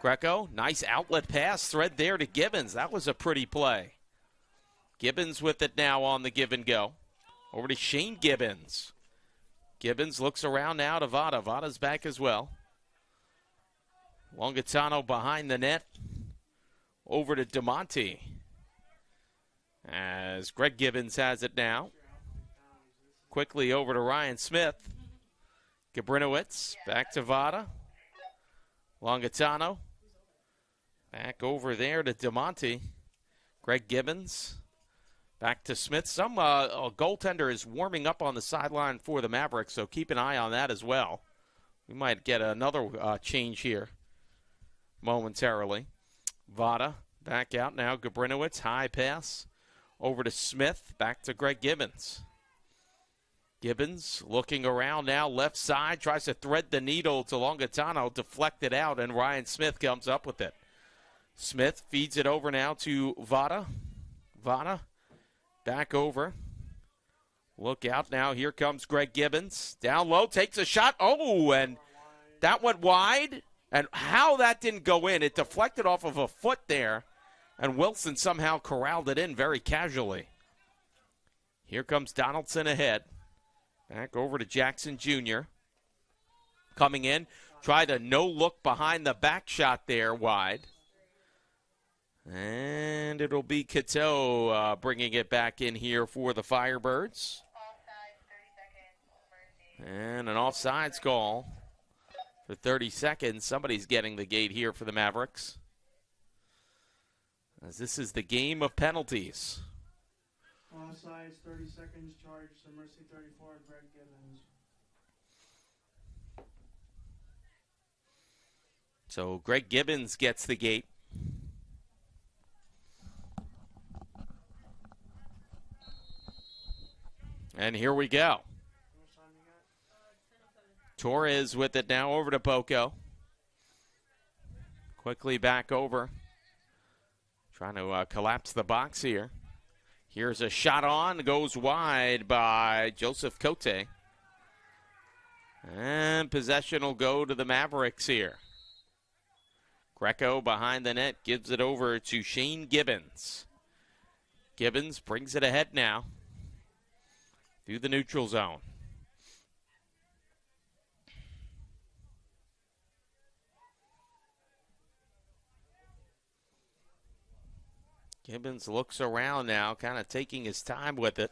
Greco, nice outlet pass. Thread there to Gibbons. That was a pretty play. Gibbons with it now on the give and go. Over to Shane Gibbons. Gibbons looks around now to Vada. Vada's back as well. Longatano behind the net. Over to DeMonte. As Greg Gibbons has it now. Quickly over to Ryan Smith. Gabrinowitz back to Vada. Longatano. Back over there to DeMonte. Greg Gibbons. Back to Smith. Some a goaltender is warming up on the sideline for the Mavericks, so keep an eye on that as well. We might get another change here momentarily. Vada back out now. Gabrinowitz, high pass. Over to Smith. Back to Greg Gibbons. Gibbons looking around now. Left side. Tries to thread the needle to Longatano. Deflected out, and Ryan Smith comes up with it. Smith feeds it over now to Vada. Vada back over. Look out now. Here comes Greg Gibbons. Down low. Takes a shot. Oh, and that went wide. And how that didn't go in, it deflected off of a foot there, and Wilson somehow corralled it in very casually. Here comes Donaldson ahead. Back over to Jackson Jr. Coming in, tried a no-look behind the back shot there wide. And it'll be Cateau bringing it back in here for the Firebirds. Offside, 30 seconds, Mercy. And an offsides call. For 30 seconds, somebody's getting the gate here for the Mavericks. As this is the game of penalties. Offsides, 30 seconds, charge to Mercy 34, Greg Gibbons. So Greg Gibbons gets the gate. And here we go. Torres with it now over to Boko. Quickly back over. Trying to collapse the box here. Here's a shot on. Goes wide by Joseph Cote. And possession will go to the Mavericks here. Greco behind the net gives it over to Shane Gibbons. Gibbons brings it ahead now. Through the neutral zone. Gibbons looks around now, kind of taking his time with it.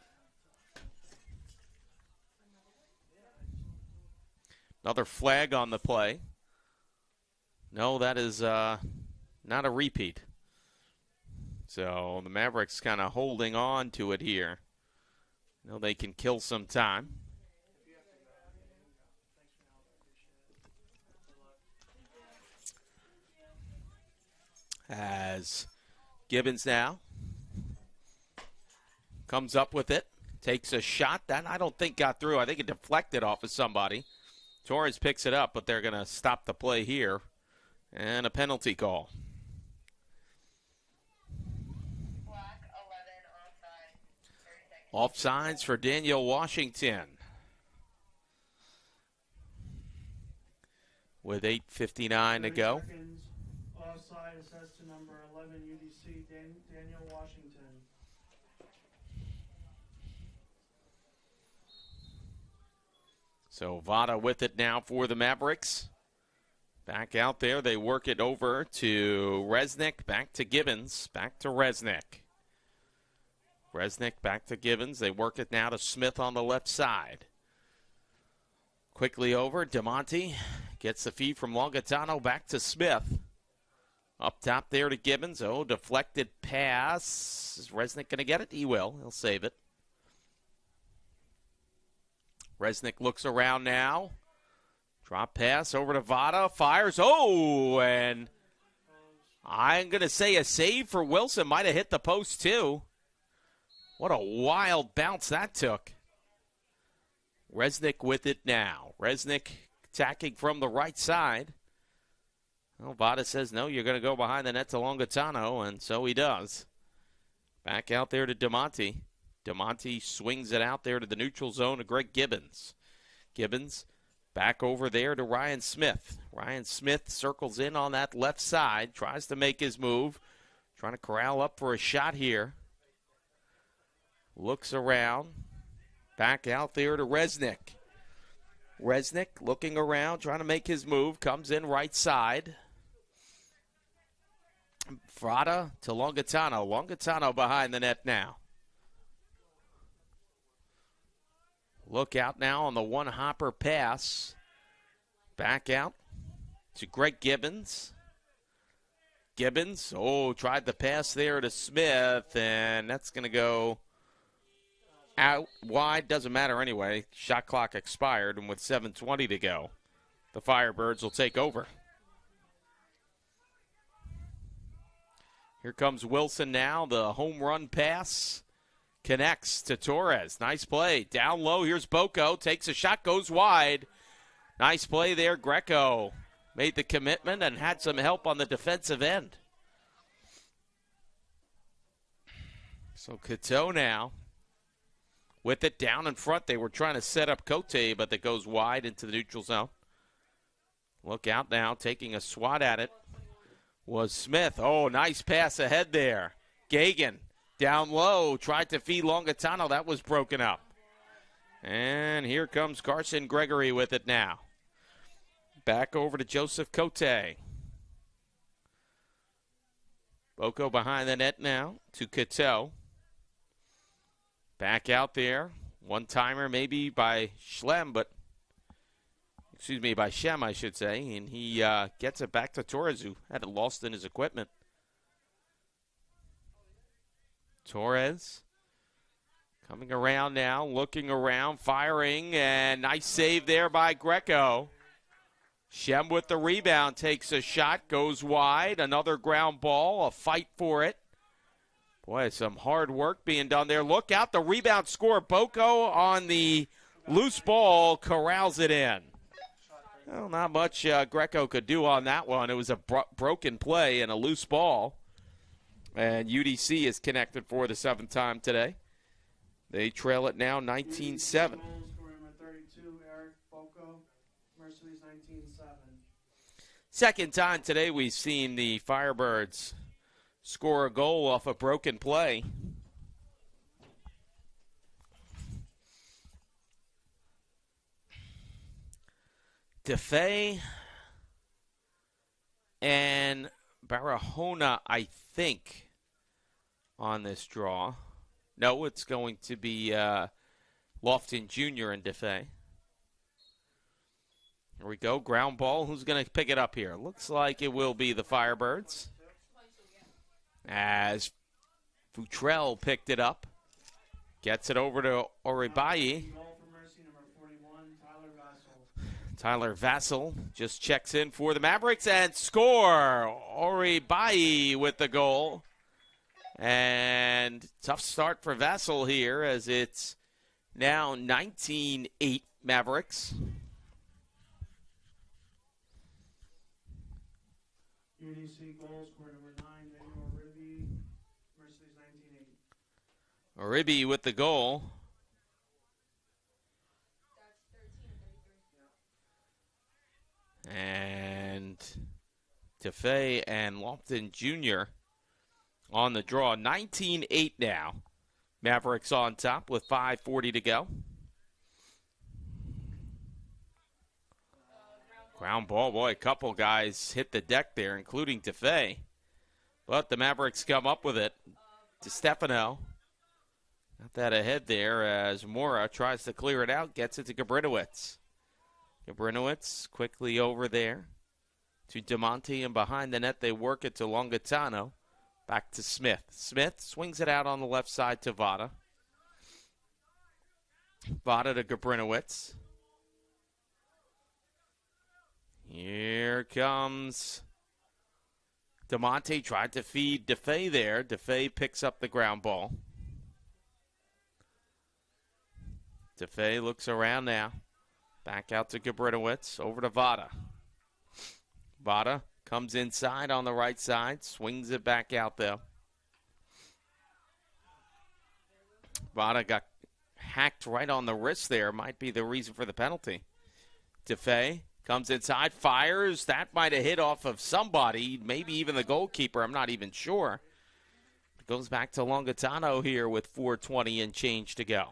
Another flag on the play. No, that is not a repeat. So the Mavericks kind of holding on to it here. They can kill some time. As Gibbons now comes up with it, takes a shot. That I don't think got through. I think it deflected off of somebody. Torres picks it up, but they're going to stop the play here. And a penalty call. Black 11 offside. Offsides for Daniel Washington. With 8:59 to go. Seconds. Offside assessed to number 11 UDC Daniel Washington. So Vada with it now for the Mavericks. Back out there, they work it over to Resnick, back to Gibbons, back to Resnick. Resnick back to Gibbons. They work it now to Smith on the left side. Quickly over, DeMonte gets the feed from Longatano back to Smith. Up top there to Gibbons. Oh, deflected pass. Is Resnick going to get it? He will. He'll save it. Resnick looks around now. Drop pass over to Vada. Fires. Oh, and I'm going to say a save for Wilson. Might have hit the post, too. What a wild bounce that took. Resnick with it now. Resnick attacking from the right side. Well, Vada says, no, you're going to go behind the net to Longatano, and so he does. Back out there to DeMonte. DeMonte swings it out there to the neutral zone to Greg Gibbons. Gibbons back over there to Ryan Smith. Ryan Smith circles in on that left side, tries to make his move, trying to corral up for a shot here. Looks around. Back out there to Resnick. Resnick looking around, trying to make his move, comes in right side. Frada to Longatano. Longatano behind the net now. Look out now on the one-hopper pass. Back out to Greg Gibbons. Gibbons, tried the pass there to Smith, and that's going to go out wide. Doesn't matter anyway. Shot clock expired, and with 7:20 to go, the Firebirds will take over. Here comes Wilson now. The home run pass connects to Torres. Nice play. Down low, here's Boko. Takes a shot, goes wide. Nice play there. Greco made the commitment and had some help on the defensive end. So Cateau now with it down in front. They were trying to set up Cote, but that goes wide into the neutral zone. Look out now, taking a swat at it was Smith. Oh, nice pass ahead there. Gagan down low, tried to feed Longatano. That was broken up. And here comes Carson Gregory with it now. Back over to Joseph Cote. Boko behind the net now to Cateau. Back out there. One-timer maybe by Shem, by Shem, I should say. And he gets it back to Torres, who had it lost in his equipment. Torres coming around now, looking around, firing, and nice save there by Greco. Shem with the rebound, takes a shot, goes wide. Another ground ball, a fight for it. Boy, some hard work being done there. Look out, the rebound score. Boko on the loose ball, corrals it in. Well, not much Greco could do on that one. It was a broken play and a loose ball. And UDC is connected for the seventh time today. They trail it now 19-7. Score number 32, Eric Boko. Mercedes 19-7. Second time today we've seen the Firebirds score a goal off a broken play. DeFay and Barahona, I think, on this draw. No, it's going to be Lofton Jr. and DeFay. Here we go, ground ball. Who's going to pick it up here? Looks like it will be the Firebirds. As Futrell picked it up. Gets it over to Oribayi. Goal for Mercy, number 41, Tyler Vassell. Tyler Vassell just checks in for the Mavericks and score. Oribayi with the goal. And tough start for Vassell here as it's now 19-8 Mavericks. UDC goal scorer number 9, Daniel Ribby. Mercy's 19-8. Oribi with the goal. And DeFay and Lofton Jr. on the draw. 19-8 now. Mavericks on top with 5:40 to go. Ground ball, boy, a couple guys hit the deck there, including DeFay. But the Mavericks come up with it. DeStefano got that ahead there as Mora tries to clear it out, gets it to Gabrinowitz. Gabrinowitz quickly over there to DeMonte, and behind the net they work it to Longatano. Back to Smith. Smith swings it out on the left side to Vada. Vada to Gabrinowitz. Here comes DeMonte, tried to feed DeFay there. DeFay picks up the ground ball. DeFay looks around now. Back out to Gabrinowitz, over to Vada. Vada comes inside on the right side, swings it back out though. Vada got hacked right on the wrist there, might be the reason for the penalty. DeFay comes inside, fires. That might have hit off of somebody, maybe even the goalkeeper. I'm not even sure. It goes back to Longatano here with 4:20 and change to go.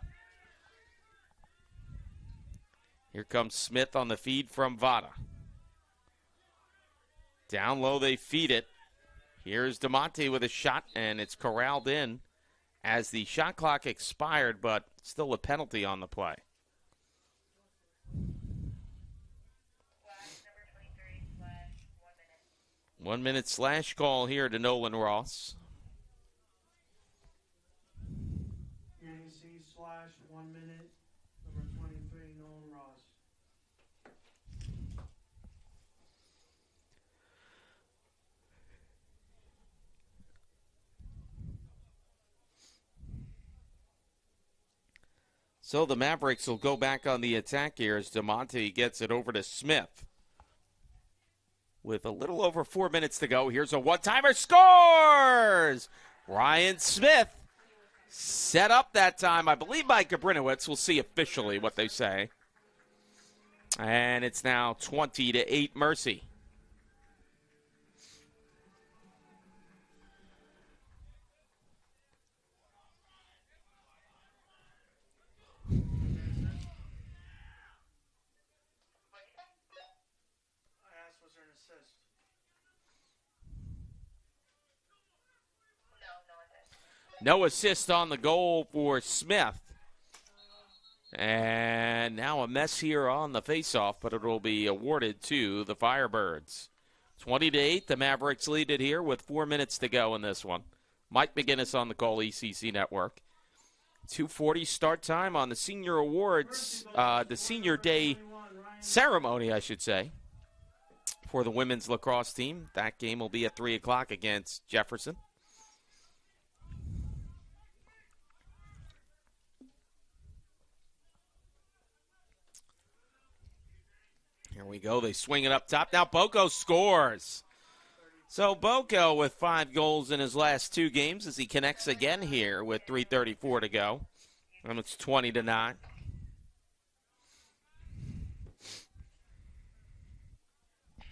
Here comes Smith on the feed from Vada. Down low, they feed it. Here's DeMonte with a shot, and it's corralled in as the shot clock expired, but still a penalty on the play. Number 23 / 1 minute. 1 minute slash call here to Nolan Ross. UDC / 1 minute, number 23, Nolan Ross. So the Mavericks will go back on the attack here as DeMonte gets it over to Smith. With a little over 4 minutes to go, here's a one-timer, scores! Ryan Smith set up that time, I believe, by Gabrinowitz. We'll see officially what they say. And it's now 20-8 Mercy. I asked, was there an assist? No assist on the goal for Smith. And now a mess here on the faceoff, but it will be awarded to the Firebirds. 20-8, the Mavericks lead it here with 4 minutes to go in this one. Mike McGinnis on the call, ECC Network. 2:40 start time on the Senior Awards, the Senior Day ceremony, I should say, for the women's lacrosse team. That game will be at 3 o'clock against Jefferson. Here we go. They swing it up top. Now Boko scores. So Boko with 5 goals in his last 2 games as he connects again here with 3:34 to go. And it's 20-9.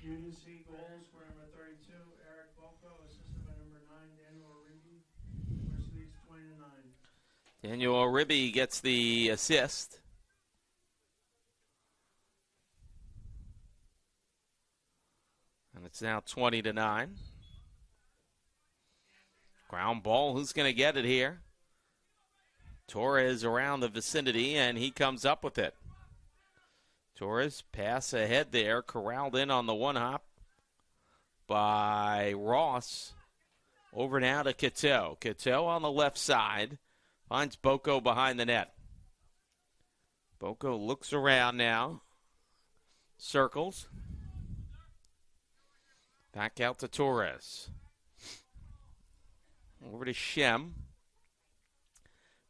UDC goals for number 32, Eric Boko, assisted by number 9, Daniel Ribby. Mercy leads 20-9. Daniel Oribi gets the assist. And it's now 20-9. Ground ball, who's going to get it here? Torres around the vicinity, and he comes up with it. Torres pass ahead there, corralled in on the one hop by Ross. Over now to Cato. Cato on the left side. Finds Boko behind the net. Boko looks around now. Circles. Back out to Torres. Over to Shem.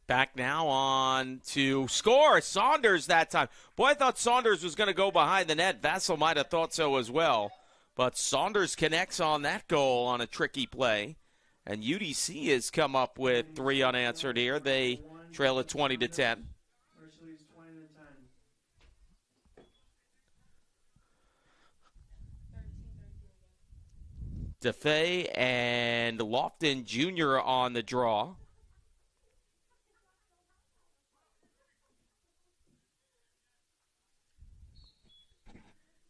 Back now on to score. Saunders that time. Boy, I thought Saunders was going to go behind the net. Vassell might have thought so as well. But Saunders connects on that goal on a tricky play. And UDC has come up with 3 unanswered here. They trail at 20-10. DeFay and Lofton Jr. on the draw.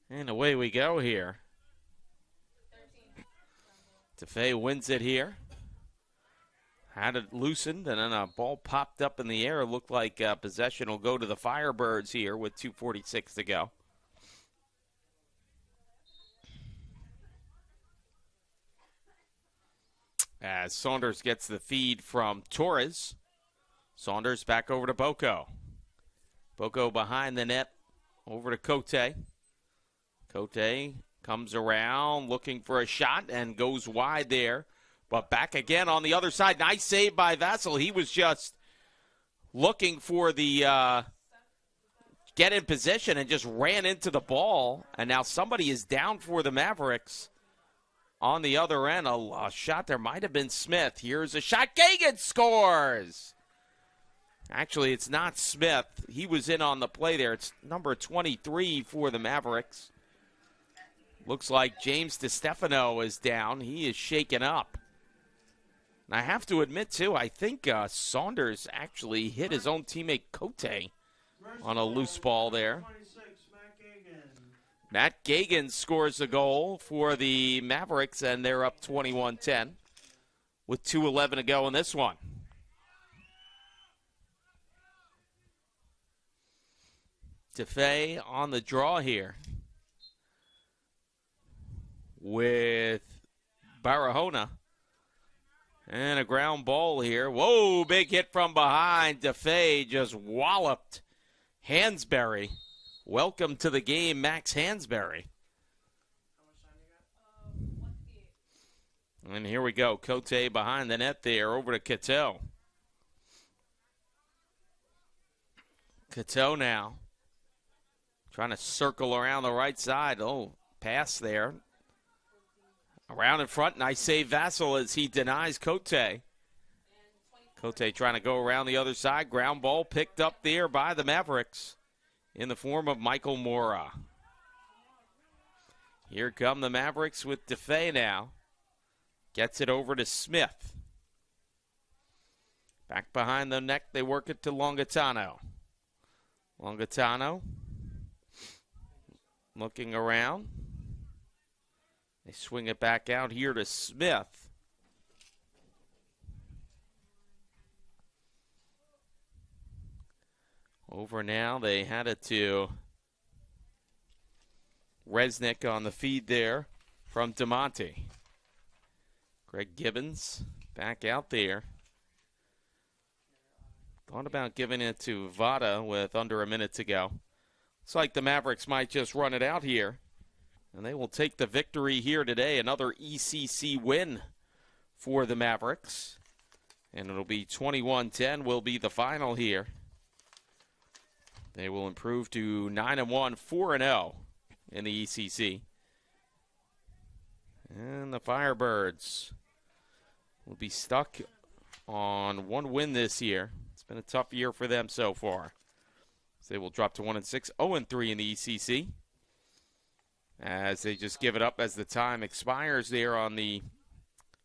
And away we go here. DeFay wins it here. Had it loosened, and then a ball popped up in the air. Looked like possession will go to the Firebirds here with 2:46 to go. As Saunders gets the feed from Torres. Saunders back over to Boko. Boko behind the net, over to Cote. Cote comes around looking for a shot and goes wide there. But back again on the other side. Nice save by Vassell. He was just looking for the get in position and just ran into the ball. And now somebody is down for the Mavericks. On the other end, a shot there might have been Smith. Here's a shot. Gagan scores! Actually, it's not Smith. He was in on the play there. It's number 23 for the Mavericks. Looks like James DeStefano is down. He is shaken up. And I have to admit, too, I think Saunders actually hit his own teammate Cote on a loose ball there. Matt Gagan scores a goal for the Mavericks, and they're up 21-10 with 2:11 to go in this one. DeFay on the draw here with Barahona. And a ground ball here. Whoa, big hit from behind. DeFay just walloped Hansberry. Welcome to the game, Max Hansberry. And here we go. Cote behind the net there. Over to Cato. Cato now. Trying to circle around the right side. Oh, pass there. Around in front. Nice save, Vassell, as he denies Cote. Cote trying to go around the other side. Ground ball picked up there by the Mavericks in the form of Michael Mora. Here come the Mavericks with DeFay now. Gets it over to Smith. Back behind the neck, they work it to Longatano. Longatano looking around. They swing it back out here to Smith. Over now, they had it to Resnick on the feed there from DeMonte. Greg Gibbons back out there. Thought about giving it to Vada with under a minute to go. Looks like the Mavericks might just run it out here. And they will take the victory here today. Another ECC win for the Mavericks. And it'll be 21-10 will be the final here. They will improve to 9-1, 4-0 in the ECC. And the Firebirds will be stuck on one win this year. It's been a tough year for them so far. So they will drop to 1-6, 0-3 in the ECC. As they just give it up as the time expires there on the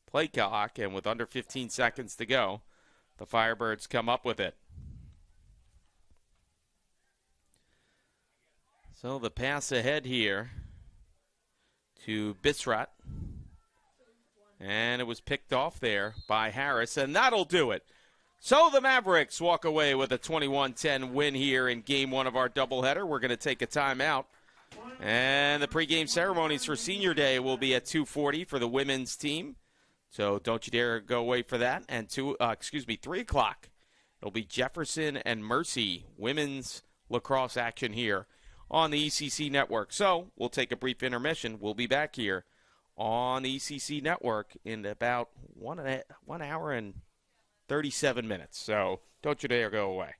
play clock. And with under 15 seconds to go, the Firebirds come up with it. So the pass ahead here to Bisrat. And it was picked off there by Harris, and that'll do it. So the Mavericks walk away with a 21-10 win here in Game 1 of our doubleheader. We're going to take a timeout. And the pregame ceremonies for Senior Day will be at 2:40 for the women's team. So don't you dare go away for that. And 3 o'clock, it'll be Jefferson and Mercy women's lacrosse action here on the ECC network. So we'll take a brief intermission. We'll be back here on the ECC network in about 1 hour and 37 minutes. So don't you dare go away.